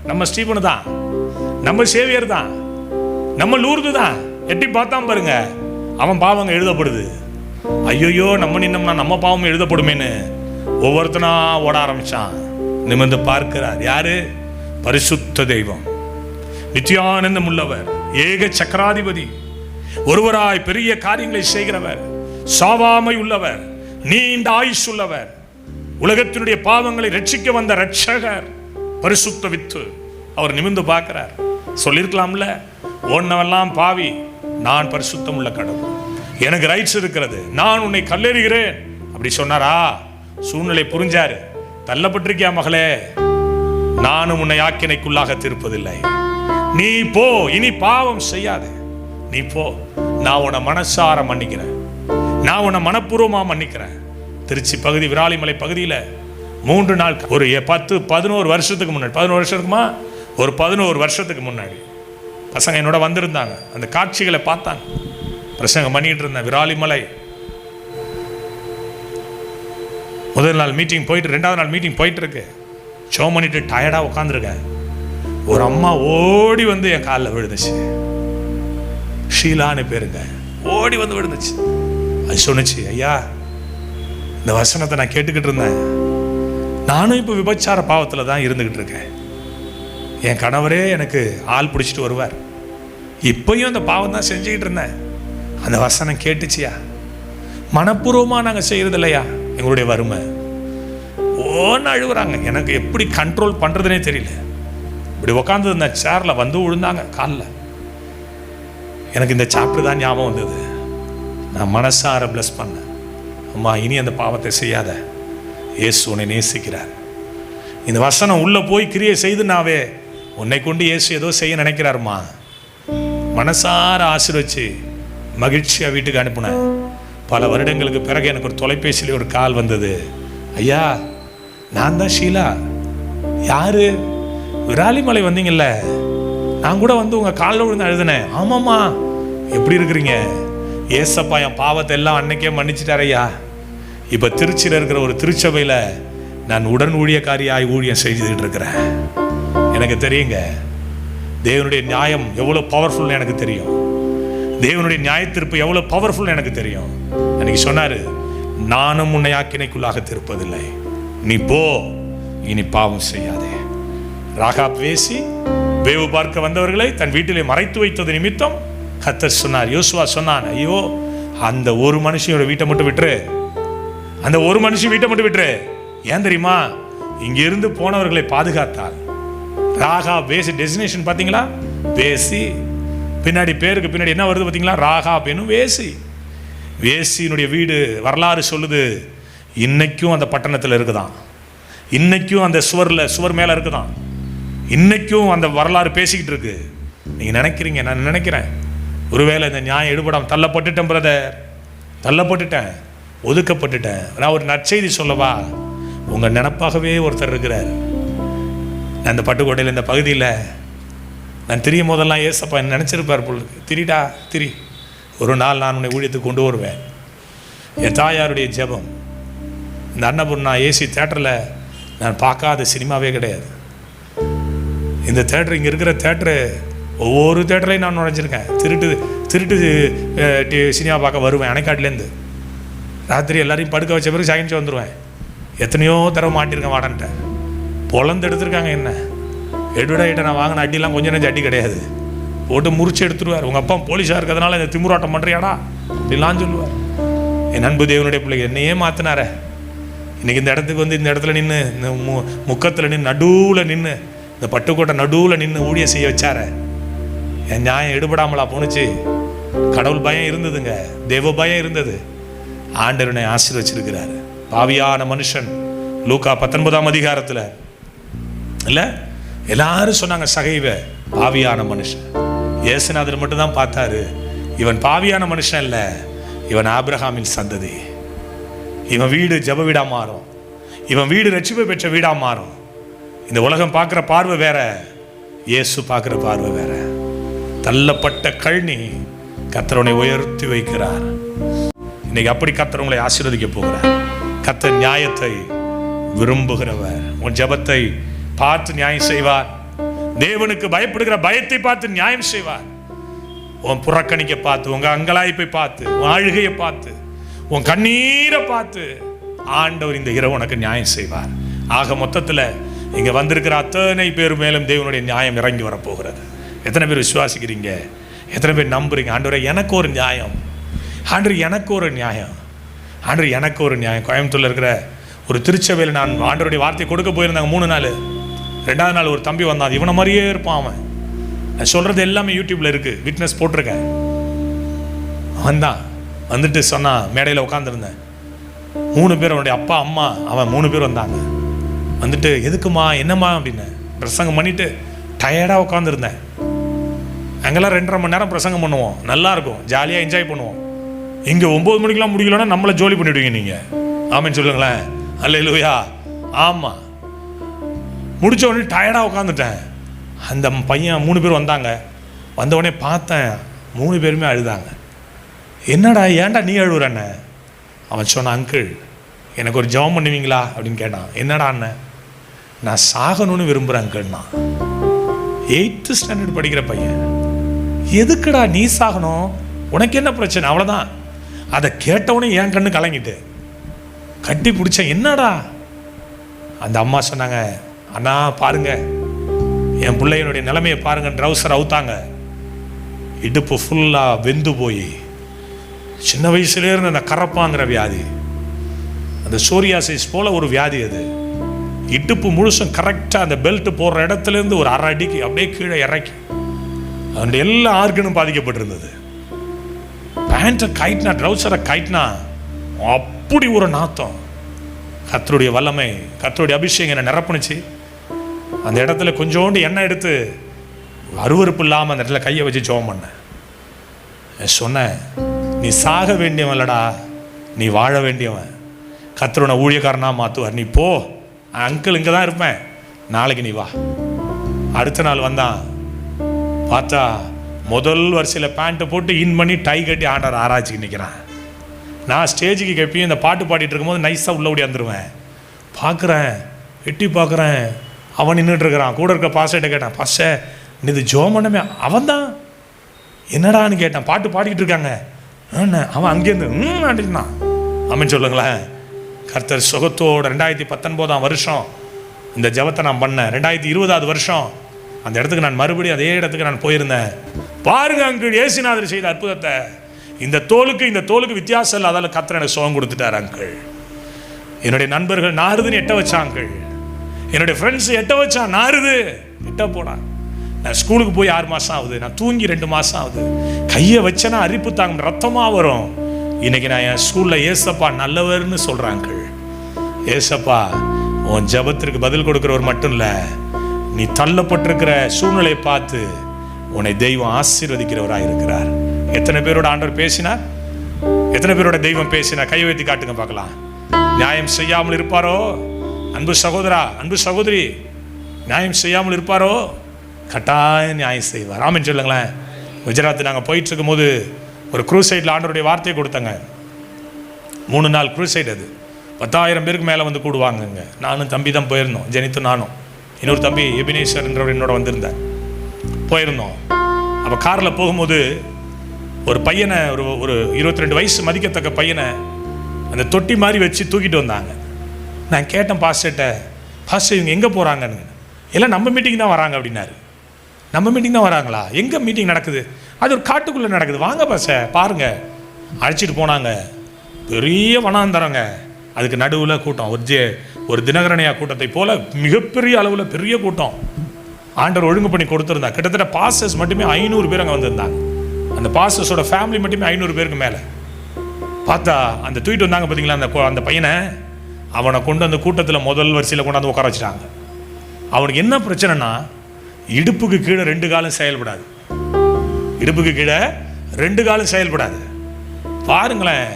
நம்ம ஸ்டீபனு தான், நம்ம சேவியர் தான், நம்ம லூர்து தான். எட்டி பார்த்தாம பாருங்க, அவன் பாவங்க எழுதப்படுது. ஐயோயோ நம்ம நின்னோம்னா நம்ம பாவம் எழுதப்படுமேன்னு ஒவ்வொருத்தனா ஓட ஆரம்பிச்சான். நிமிர்ந்து பார்க்கிறார். யாரு? பரிசுத்த தெய்வம், நித்தியானந்தம் உள்ளவர், ஏக சக்கராதிபதி, ஒருவராய் பெரிய காரியங்களை செய்கிறவர், சாவாமை உள்ளவர், நீண்ட ஆயுஷ் உள்ளவர், உலகத்தினுடைய பாவங்களை ரட்சிக்க வந்த ரட்சகர், பரிசுத்த வித்து. அவர் நிமிர்ந்து பார்க்கிறார். சொல்லியிருக்கலாம்ல, ஓன்னவெல்லாம் பாவி, நான் பரிசுத்தம் உள்ள கடவுள், எனக்கு ரைட்ஸ் இருக்கிறது, நான் உன்னை கல்லெறிகிறேன் அப்படி சொன்னாரா? சூழ்நிலை புரிஞ்சாரு. தள்ளப்பட்டிருக்கியா மகளே, நானும் உன்னை ஆக்கினைக்குள்ளாக திருப்பதில்லை, நீ போ, இனி பாவம் செய்யாதே, நீ போ, நான் உன்னை மனசார மன்னிக்கிறேன், நான் உன்னை மனப்பூர்வமா மன்னிக்கிறேன். திருச்சி பகுதி, விராலிமலை பகுதியில் 3 நாள், ஒரு 10-11 வருஷத்துக்கு முன்னாடி, 11 வருஷம் இருக்குமா, ஒரு 11 வருஷத்துக்கு முன்னாடி பசங்க என்னோட வந்திருந்தாங்க. அந்த காட்சிகளை பார்த்தாங்க. பிரசங்கம் பண்ணிட்டு இருந்தேன். விராலிமலை முதல் நாள் மீட்டிங் போயிட்டு, 2வது நாள் மீட்டிங் போயிட்டு இருக்கு. ஷோ பண்ணிட்டு டயர்டாக உட்காந்துருக்கேன். ஒரு அம்மா ஓடி வந்து என் காலில் விழுந்துச்சு. ஷீலான்னு பேருங்க. ஓடி வந்து விழுந்துச்சு. அது சொன்னிச்சு, ஐயா இந்த வசனத்தை நான் கேட்டுக்கிட்டு இருந்தேன், நானும் இப்போ விபச்சார பாவத்தில் தான் இருந்துக்கிட்டு இருக்கேன். என் கணவரே எனக்கு ஆள் பிடிச்சிட்டு வருவார். இப்பயும் அந்த பாவம் தான் செஞ்சுக்கிட்டு இருந்தேன். அந்த வசனம் கேட்டுச்சியா? மனப்பூர்வமாக நாங்கள் செய்கிறது இல்லையா? எங்களுடைய வறுமை ஓன்னு அழுகுறாங்க. எனக்கு எப்படி கண்ட்ரோல் பண்ணுறதுனே தெரியல. இப்படி உட்காந்து இந்த சேரில் வந்து விழுந்தாங்க காலில். எனக்கு இந்த சாப்டர் தான் ஞாபகம் வந்தது. நான் மனசார பிளஸ் பண்ணேன். அம்மா, இனி அந்த பாவத்தை செய்யாத, இயேசு உன்னை நேசிக்கிறார். இந்த வசனம் உள்ளே போய் கிரியை செய்துனாவே உன்னை கொண்டு இயேசு ஏதோ செய்ய நினைக்கிறாருமா. மனசார ஆசீர்வச்சு மகிழ்ச்சியாக வீட்டுக்கு அனுப்புனேன். பல வருடங்களுக்கு பிறகு எனக்கு ஒரு தொலைபேசியில் ஒரு கால் வந்தது. ஐயா, நான் தான் ஷீலா. யாரு? விராலிமலை வந்தீங்கல்ல, நான் கூட வந்து உங்கள் காலில் விழுந்து அழுதுனேன். ஆமாம்மா, எப்படி இருக்கிறீங்க? ஏசப்பா என் பாவத்தை எல்லாம் அன்னைக்கே மன்னிச்சிட்டாரையா. இப்போ திருச்சியில் இருக்கிற ஒரு திருச்சபையில் நான் உடன் ஊழியக்காரியாய் ஊழியம் செய்துக்கிட்டு இருக்கிறேன். எனக்கு தெரியுங்க, தேவனுடைய நியாயம் எவ்வளோ பவர்ஃபுல்னு எனக்கு தெரியும். தேவனுடைய நியாயத்தீர்ப்பு எவ்வளோ பவர்ஃபுல் எனக்கு தெரியும். அன்னைக்கு சொன்னார், நானும் உன்னை ஆக்கினைக்குள்ளாக திருப்பதில்லை, நீ போ, இனி பாவம் செய்யாதே. ராகாப் வேசி வேவு பார்க்க வந்தவர்களை தன் வீட்டிலே மறைத்து வைத்தது நிமித்தம் கர்த்தர் சொன்னார், யோசுவா சொன்னான், ஐயோ, அந்த ஒரு மனுஷியோட வீட்டை மட்டும் விட்டுரு, அந்த ஒரு மனுஷன் வீட்டை மட்டும் விட்டுரு. ஏன் தெரியுமா? இங்கிருந்து போனவர்களை பாதுகாத்தாள். ராகாப் வேசி, டெஸ்டினேஷன் பார்த்தீங்களா? வேசி. பின்னாடி பேருக்கு பின்னாடி என்ன வருது பார்த்தீங்களா? ராகாப் என்னும் வேசி. வேசியினுடைய வீடு வரலாறு சொல்லுது, இன்னைக்கும் அந்த பட்டணத்தில் இருக்குதான், இன்னைக்கும் அந்த சுவர் மேலே இருக்குதான், இன்னைக்கும் அந்த வரலாறு பேசிக்கிட்டு இருக்கு. நீங்கள் நினைக்கிறீங்க, நான் நினைக்கிறேன் ஒருவேளை இந்த நியாயம் எடுபடாமல் தள்ளப்பட்டுட்டேன் பிரதர், தள்ளப்பட்டுட்டேன், ஒதுக்கப்பட்டுட்டேன். நான் ஒரு நற்செய்தி சொல்லவா? உங்கள் நினப்பாகவே ஒருத்தர் இருக்கிறார். நான் இந்த பட்டுக்கோட்டையில் இந்த பகுதியில் நான் திரியும் போதெல்லாம் ஏசப்பா என்ன நினச்சிருப்பார் பொழுது, திரிடா திரி, ஒரு நாள் நான் உன்னை ஊழியத்துக்கு கொண்டு வருவேன். என் தாயாருடைய ஜெபம். இந்த அன்னபூர்ணா ஏசி தேட்டரில் நான் பார்க்காத சினிமாவே கிடையாது. இந்த தேட்டர், இங்கே இருக்கிற தேட்டரு, ஒவ்வொரு தேட்டரையும் நான் நுழைஞ்சிருக்கேன். திருட்டு சினிமா பார்க்க வருவேன். அணைக்காட்டிலேருந்து ராத்திரி எல்லாரையும் படுக்க வச்ச பிறகு சாயங்காலம் வந்துடுவேன். எத்தனையோ தடவை மாட்டிருக்கேன் வாடன்ட்ட. பொழந்து எடுத்துருக்காங்க என்ன. எடுவிட நான் வாங்கின அடிலாம் கொஞ்சம் நெஞ்சு அடி கிடையாது, போட்டு முறிச்சு எடுத்துருவார். உங்கள் அப்பா போலீஸாக இருக்கிறதுனால இந்த திமுறாட்டம் பண்ணுறியாடா அப்படிலாம் சொல்லுவார். என் அன்பு தேவனுடைய பிள்ளைங்க என்னையே மாற்றினார. இன்றைக்கி இந்த இடத்துக்கு வந்து இந்த இடத்துல நின்று, இந்த முக்கத்தில் நின்று, நடுவில் நின்று, இந்த பட்டுக்கோட்டை நடுவில் நின்று ஊழிய செய்ய வச்சார. என் நியாயம் எடுபடாமலா போணுச்சு? கடவுள் பயம் இருந்ததுங்க, தேவ பயம் இருந்தது. ஆண்டவனை ஆசீர்வச்சிருக்கிறாரு. பாவியான மனுஷன், லூக்கா 19ஆம் அதிகாரத்தில் இல்லை, எல்லாரும் சொன்னாங்க சகைவ பாவியான மனுஷன். இயேசுநாதர் மட்டும்தான் பார்த்தாரு, இவன் பாவியான மனுஷன் இல்லை, இவன் ஆபிரகாமின் சந்ததி. இவன் வீடு ஜெப வீடா மாறும், இவன் வீடு ரட்சிப்பு பெற்ற வீடா மாறும். இந்த உலகம் பார்க்குற பார்வை வேற, இயேசு பார்க்குற பார்வை வேற. தள்ளப்பட்ட கழனி கர்த்தரை உயர்த்தி வைக்கிறார். இன்னைக்கு அப்படி கர்த்தர் உங்களை ஆசீர்வதிக்க போகிறார். கர்த்தர் நியாயத்தை விரும்புகிறவர். உன் ஜெபத்தை பார்த்து நியாயம் செய்வார். தேவனுக்கு பயப்படுகிற பயத்தை பார்த்து நியாயம் செய்வார். உன் புறக்கணிக்க பார்த்து, உங்க அங்கலாய்ப்பை பார்த்து, உன் அழுகையை பார்த்து, உன் கண்ணீரை பார்த்து ஆண்டவர் இந்த இரவு உனக்கு நியாயம் செய்வார். ஆக மொத்தத்தில் இங்க வந்திருக்கிற அத்தனை பேர் மேலும் தேவனுடைய நியாயம் இறங்கி வரப்போகிறது. எத்தனை பேர் விசுவாசிக்கிறீங்க? எத்தனை பேர் நம்புறீங்க? ஆண்டவரே எனக்கு ஒரு நியாயம், ஆண்டவர் எனக்கு ஒரு நியாயம், ஆண்டவர் எனக்கு ஒரு நியாயம். கோயம்புத்தூர்ல இருக்கிற ஒரு திருச்சபையில் நான் ஆண்டவருடைய வார்த்தை கொடுக்க போயிருந்தாங்க. 3 நாள். 2வது நாள் ஒரு தம்பி வந்தான். இவனை மாதிரியே இருப்பான் அவன். நான் சொல்றது எல்லாமே யூடியூப்ல இருக்கு, விட்னஸ் போட்டிருக்கேன். அவன் தான் வந்துட்டு சொன்னான். மேடையில் உட்காந்துருந்தேன். 3 பேர், அவனுடைய அப்பா அம்மா அவன் 3 பேர் வந்தாங்க. வந்துட்டு எதுக்குமா என்னம்மா அப்படின்னு பிரசங்கம் பண்ணிட்டு டயர்டாக உட்காந்துருந்தேன். அங்கெல்லாம் 2.5 மணி நேரம் பிரசங்கம் பண்ணுவோம், நல்லா இருக்கும், ஜாலியாக என்ஜாய் பண்ணுவோம். இங்கே 9 மணிக்கெலாம் முடிக்கலன்னா நம்மளை ஜோலி பண்ணிவிடுவீங்க நீங்கள். ஆமான்னு சொல்லுங்களேன். அல்லேலூயா. ஆமாம். முடிச்ச உடனே டயர்டாக உட்காந்துட்டேன். அந்த பையன் 3 பேர் வந்தாங்க. வந்தவுடனே பார்த்தேன், 3 பேருமே அழுதாங்க. என்னடா ஏன்டா நீ அழுவுறண்ணே? அவன் சொன்னான், அங்கிள் எனக்கு ஒரு ஜெபம் பண்ணுவீங்களா அப்படின்னு கேட்டான். என்னடா அண்ணன்? நான் சாகணும்னு விரும்புகிறேன் அங்கிள்னா. 8th ஸ்டாண்டர்ட் படிக்கிற பையன். எதுக்குடா நீ சாகணும்? உனக்கு என்ன பிரச்சனை? அவ்வளோதான். அதை கேட்டவுடனே என் கண்ணு கலங்கிட்டு கட்டி பிடிச்சேன். என்னடா அந்த அம்மா சொன்னாங்க, அண்ணா பாருங்க என் பிள்ளையனுடைய நிலைமையை பாருங்க. ட்ரௌசர் அவுத்தாங்க, இடுப்பு ஃபுல்லாக வெந்து போய் சின்ன வயசுலேயே இருந்த அந்த கரப்பாங்கிற வியாதி, அந்த சோரியாசிஸ் போல ஒரு வியாதி. அது இடுப்பு முழுசும் கரெக்டாக அந்த பெல்ட் போடுற இடத்துலேருந்து ஒரு 1/2 அடிக்கு அப்படியே கீழே இறக்கி அதனுடைய எல்லா ஆர்கனும் பாதிக்கப்பட்டிருந்தது. பேண்ட்டை கைட்னா, ட்ரௌசரை கைட்னா அப்படி ஒரு நாத்தம். கர்த்தருடைய வல்லமை, கர்த்தருடைய அபிஷேகம் என்னை நிரப்புனுச்சு. அந்த இடத்துல கொஞ்சோண்டு எண்ணெய் எடுத்து அருவருப்பு இல்லாமல் அந்த இடத்துல கையை வச்சு ஜெபம் பண்ணேன். சொன்னேன், நீ சாக வேண்டியவன் இல்லடா, நீ வாழ வேண்டியவன். கர்த்தருடைய ஊழியக்காரனாக மாற்றுவார். நீ போ, அங்கிள் இங்கே தான் இருப்பேன், நாளைக்கு நீ வா. அடுத்த நாள் வந்தான். பார்த்தா முதல் வரிசையில் பேண்ட்டை போட்டு இன் பண்ணி டை கட்டி ஆண்டவர் ஆராய்ச்சிக்கு நிற்கிறான். நான் ஸ்டேஜுக்கு கேட்பேன், இந்த பாட்டு பாடிட்டு இருக்கும்போது நைஸாக உள்ள ஓடியாந்துருவேன். பார்க்குறேன், எட்டி பார்க்குறேன், அவன் நின்றுட்டு இருக்கிறான். கூட இருக்க பாஸ்டர்கிட்ட கேட்டான், பாஸ்டர் இது ஜோம் பண்ணமே அவன் தான் என்னடான்னு கேட்டான். பாட்டு பாடிக்கிட்டு இருக்காங்க. அவன் அங்கேருந்து அப்படின்னா அவன் சொல்லுங்களேன். கர்த்தர் சுகத்தோடு 2019 வருஷம் இந்த ஜெபத்தை நான் பண்ணேன். 2020 வருஷம் அந்த இடத்துக்கு நான் மறுபடியும் அதே இடத்துக்கு நான் போயிருந்தேன். பாருங்க அங்கிள், இயேசுநாதர் செய்த அற்புதத்தை. இந்த தோலுக்கு வித்தியாசம் இல்லை. அதால் கர்த்தர் எனக்கு சுகம் கொடுத்துட்டார் அங்கிள். என்னுடைய நண்பர்கள் நாறுதுன்னு எட்ட வச்சான் அங்கிள். என்னுடைய ஃப்ரெண்ட்ஸ் எட்ட வச்சான், நாறுது எட்ட போனான். நான் ஸ்கூலுக்கு போய் 6 மாதம் ஆகுது, நான் தூங்கி 2 மாதம் ஆகுது. கையை வச்சேன்னா அரிப்பு தாங்க, ரத்தமாக வரும். இன்னைக்கு நான் என் ஸ்கூலில் ஏசப்பா நல்லவர்னு சொல்கிறாங்க. ஏசப்பா உன் ஜபத்திற்கு பதில் கொடுக்குறவர் மட்டும் இல்லை, நீ தள்ளப்பட்டிருக்கிற சூழ்நிலையை பார்த்து உன்னை தெய்வம் ஆசீர்வதிக்கிறவராக இருக்கிறார். எத்தனை பேரோட ஆண்டவர் பேசினார்? எத்தனை பேரோட தெய்வம் பேசினார்? கையை வைத்து காட்டுங்க பார்க்கலாம். நியாயம் செய்யாமல் இருப்பாரோ? அன்பு சகோதரா, அன்பு சகோதரி, நியாயம் செய்யாமல் இருப்பாரோ? கட்டாயம் நியாயம் செய்வார். ஆமென் சொல்லுங்களேன். குஜராத் நாங்கள் போயிட்டு இருக்கும் போது ஒரு க்ரூசைடில் ஆண்டவருடைய வார்த்தையை கொடுத்தாங்க. 3 நாள் க்ரூசைடு. அது 10,000 பேருக்கு மேலே வந்து கூடுவாங்கங்க. நானும் தம்பி தான் போயிருந்தோம், ஜெனித்து நானும். இன்னொரு தம்பி எபினேஸ்வர் என்றவர் என்னோட வந்திருந்தேன். போயிருந்தோம். அப்போ காரில் போகும்போது ஒரு பையனை, ஒரு 22 வயசு மதிக்கத்தக்க பையனை அந்த தொட்டி மாதிரி வச்சு தூக்கிட்டு வந்தாங்க. நான் கேட்டேன் பாஸ்டர்கிட்ட, பாஸ்டர் இவங்க எங்கே போகிறாங்கன்னு. எல்லாம் நம்ம மீட்டிங் தான் வராங்க அப்படின்னாரு. நம்ம மீட்டிங் தான் வராங்களா? எங்கே மீட்டிங் நடக்குது? அது ஒரு காட்டுக்குள்ளே நடக்குது, வாங்க பாஸ்டர் பாருங்கள். அழைச்சிட்டு போனாங்க. பெரிய வனாந்தரங்க, அதுக்கு நடுவில் கூட்டம். ஒரு தினகரணையா கூட்டத்தை போல மிகப்பெரிய அளவில் பெரிய கூட்டம். ஆண்டவர் ஒழுங்கு பண்ணி கொடுத்துருந்தா. கிட்டத்தட்ட பாஸ்டர்ஸ் மட்டுமே 500 பேர் அங்கே வந்திருந்தாங்க. அந்த பாஸ்டர்ஸோட ஃபேமிலி மட்டுமே 500 பேருக்கு மேலே. பார்த்தா அந்த தூக்கிட்டு வந்தாங்க பார்த்தீங்களா அந்த பையனை, அவனை கொண்டு அந்த கூட்டத்தில் முதல் வரிசையில் கொண்டாந்து உட்கார வச்சுட்டாங்க. அவனுக்கு என்ன பிரச்சனைனா, இடுப்புக்கு கீழே 2 காலும் செயல்படாது. இடுப்புக்கு கீழே 2 காலும் செயல்படாது. பாருங்களேன்,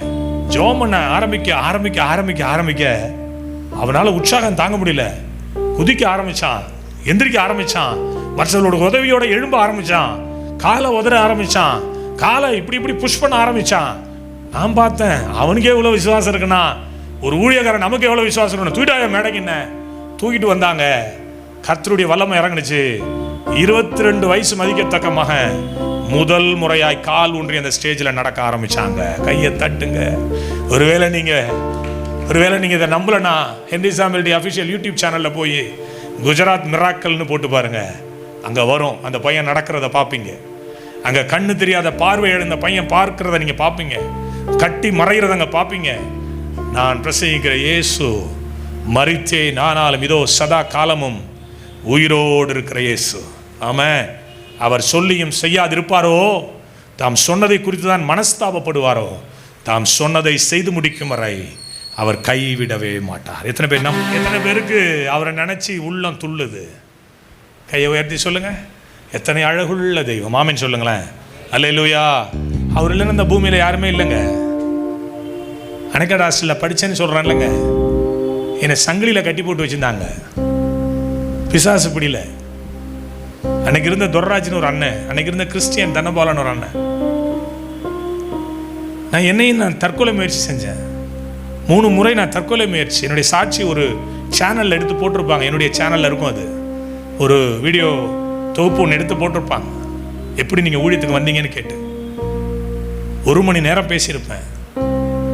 ஜெபம் பண்ண ஆரம்பிக்க அவனால் உற்சாகம் தாங்க முடியல. குதிக்க ஆரம்பிச்சான், எந்திரிக்க ஆரம்பிச்சான், மற்றவர்களோட உதவியோட எழும்ப ஆரம்பிச்சான், காலை உதற ஆரம்பிச்சான், காலை இப்படி புஷ் பண்ண ஆரம்பிச்சான். நான் பார்த்தேன், அவனுக்கே எவ்வளோ விசுவாசம் இருக்குன்னா ஒரு ஊழியக்காரன் நமக்கு எவ்வளோ விசுவாசம் இருக்கணும். தூக்கிட்டாங்க மேடைக்கு, என்ன தூக்கிட்டு வந்தாங்க. கர்த்தருடைய வல்லமை இறங்குனுச்சு. 22 வயசு மதிக்கத்தக்க மகன் முதல் முறையாய் கால் ஊன்றி அந்த ஸ்டேஜில் நடக்க ஆரம்பிச்சாங்க. கையை தட்டுங்க. ஒருவேளை நீங்கள் இதை நம்பலன்னா, ஹென்றி சாமுவேல் அஃபிஷியல் யூடியூப் சேனலில் போய் குஜராத் மிராக்கல்னு போட்டு பாருங்க. அங்கே வரும். அந்த பையன் நடக்கிறத பார்ப்பீங்க. அங்கே கண்ணு தெரியாத பார்வை எழுந்த பையன் பார்க்கிறத நீங்கள் பார்ப்பீங்க. கட்டி மறைகிறத அங்கே பார்ப்பீங்க. நான் பிரசங்கிக்கிற இயேசு மரித்தேன், ஆனாலும் இதோ சதா காலமும் உயிரோடு இருக்கிற இயேசு. ஆமாம். அவர் சொல்லியும் செய்யாதிருப்பாரோ? தாம் சொன்னதை குறித்து தான் மனஸ்தாபப்படுவாரோ? தாம் சொன்னதை செய்து முடிக்கும் வரை அவர் கைவிடவே மாட்டார். எத்தனை பேருக்கு அவரை நினைச்சு உள்ளம் துள்ளுது? கையை உயர்த்தி சொல்லுங்க. எத்தனை அழகுள்ள தெய்வம். ஆமென் சொல்லுங்களேன். அல்லேலூயா. அவர் இல்லைன்னு இந்த பூமியில் யாருமே இல்லைங்க. அணைக்கடாசில் படித்தேன்னு சொல்கிறேன் இல்லைங்க, என்னை சங்கிலியில் கட்டி போட்டு வச்சுருந்தாங்க. பிசாசு பிடியில. அன்னைக்கு இருந்த துர்ராஜ்னு ஒரு அண்ணன், அன்னைக்கு இருந்த கிறிஸ்டியன் தனபாலன் ஒரு அண்ணன். நான் தற்கொலை முயற்சி செஞ்சேன். 3 முறை நான் தற்கொலை முயற்சி. என்னுடைய சாட்சி ஒரு சேனலில் எடுத்து போட்டிருப்பாங்க. என்னுடைய சேனலில் இருக்கும். அது ஒரு வீடியோ தொகுப்பு ஒன்று எடுத்து போட்டிருப்பாங்க. எப்படி நீங்கள் ஊழியத்துக்கு வந்தீங்கன்னு கேட்டு 1 மணி நேரம் பேசியிருப்பேன்.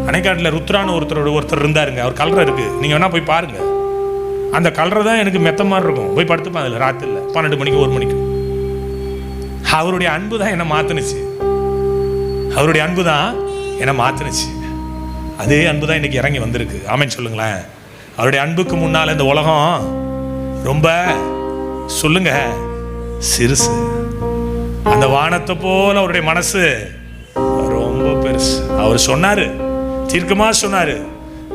அணைக்காட்டில் ருத்ரான்னு ஒருத்தர் இருந்தாருங்க. அவர் கலரை இருக்குது, நீங்கள் வேணால் போய் பாருங்கள். அந்த கலர் தான் எனக்கு மெத்த மாதிரி இருக்கும். போய் படுத்துப்பேன் அதில் ராத்திரில 12 மணிக்கு 1 மணிக்கு. அவருடைய அன்பு தான் என்னை மாத்துனுச்சு. அவருடைய அன்பு தான் என்னை மாத்துனுச்சு. அதே அன்பு தான் இன்னைக்கு இறங்கி வந்திருக்கு. ஆமென் சொல்லுங்களேன். அவருடைய அன்புக்கு முன்னால் இந்த உலகம் ரொம்ப சொல்லுங்க சிறுசு. அந்த வானத்தை போல அவருடைய மனசு ரொம்ப பெருசு. அவர் சொன்னாரு, தீர்க்கமா சொன்னாரு,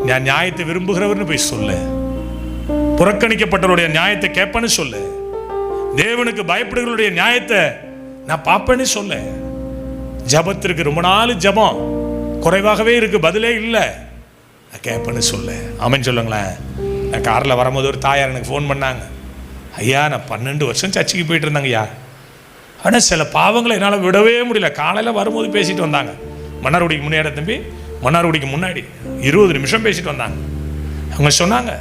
நான் நியாயத்தை விரும்புகிறவர்னு போய் சொல்லு, புறக்கணிக்கப்பட்டவருடைய நியாயத்தை கேட்பேன்னு சொல்லு, தேவனுக்கு பயப்படுகிறவருடைய நியாயத்தை நான் பார்ப்பேன்னு சொல்ல. ஜபத்திற்கு ரொம்ப நாள் ஜபம் குறைவாகவே இருக்கு, பதிலே இல்லை, நான் கேட்பேன்னு சொல்ல. ஆமென் சொல்லுங்களேன். நான் காரில் வரும்போது ஒரு தாயார் எனக்கு ஃபோன் பண்ணாங்க. ஐயா, நான் 12 வருஷம் சர்ச்சுக்கு போயிட்டு இருந்தாங்க ஐயா, ஆனால் சில பாவங்களை என்னால் விடவே முடியல. காலையில் வரும்போது பேசிட்டு வந்தாங்க. மன்னார்குடிக்கு முன்னாடி தம்பி, மன்னார்குடிக்கு முன்னாடி 20 நிமிஷம் பேசிட்டு வந்தாங்க. அவங்க சொன்னாங்க,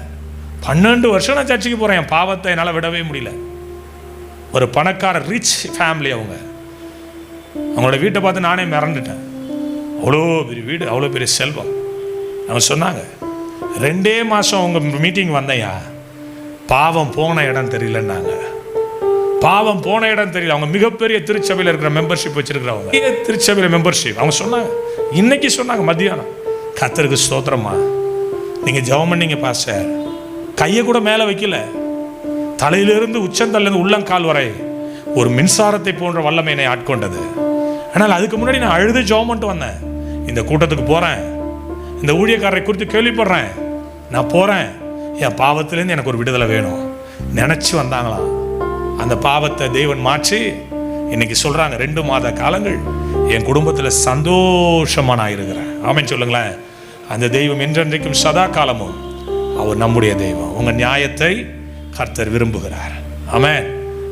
12 வருஷம் நான் சர்ச்சுக்கு போகிறேன், என் பாவத்தை என்னால் விடவே முடியல. ஒரு பணக்கார ரிச் ஃபேமிலி அவங்க. அவங்களோட வீட்டை பார்த்து நானே மிரண்டுட்டேன். அவ்வளோ பெரிய வீடு, அவ்வளோ பெரிய செல்வம். அவங்க சொன்னாங்க, 2 மாதம் அவங்க மீட்டிங் வந்தையா, பாவம் போன இடம் தெரியலன்னாங்க. பாவம் போன இடம் தெரியல. அவங்க மிகப்பெரிய திருச்சபையில் இருக்கிற மெம்பர்ஷிப் வச்சிருக்கிறவங்க, திருச்சபையில் மெம்பர்ஷிப். அவங்க சொன்னாங்க, இன்னைக்கு சொன்னாங்க மத்தியானம், கர்த்தருக்கு ஸ்தோத்திரமா, நீங்கள் ஜெபம் பண்ணீங்க பாஸ்டர், கையை கூட மேலே வைக்கல, தலையிலிருந்து உச்சந்தல்லிருந்து உள்ளங்கால் வரை ஒரு மின்சாரத்தை போன்ற வல்லமை என்னை ஆட்கொண்டது. ஆனால் அதுக்கு முன்னாடி நான் அழுது ஜெபம் பண்ணிட்டு வந்தேன். இந்த கூட்டத்துக்கு போகிறேன், இந்த ஊழியக்காரரை குறித்து கேள்விப்படுறேன், நான் போகிறேன், என் பாவத்திலேருந்து எனக்கு ஒரு விடுதலை வேணும் நினச்சி வந்தாங்களாம். அந்த பாவத்தை தேவன் மாற்றி இன்னைக்கு சொல்கிறாங்க, 2 மாத காலங்கள் என் குடும்பத்தில் சந்தோஷமாக நான் இருக்கிறேன். ஆமென் சொல்லுங்களேன். அந்த தெய்வம் என்றென்றைக்கும் சதா காலமும் அவர் நம்முடைய தெய்வம். உங்கள் நியாயத்தை கர்த்தர் விரும்புகிறார். ஆமென்.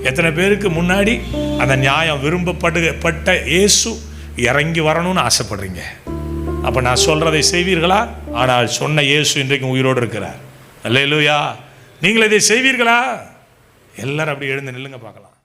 எத்தனை பேருக்கு முன்னாடி அந்த நியாயம் விரும்பப்பட்ட இயேசு இறங்கி வரணும்னு ஆசைப்படுறீங்க? அப்போ நான் சொல்கிறதை செய்வீர்களா? ஆனால் சொன்ன இயேசு இன்றைக்கும் உயிரோடு இருக்கிறார். அல்லேலூயா. நீங்கள் இதை செய்வீர்களா? எல்லாரும் அப்படி எழுந்து நில்லுங்க பார்க்கலாம்.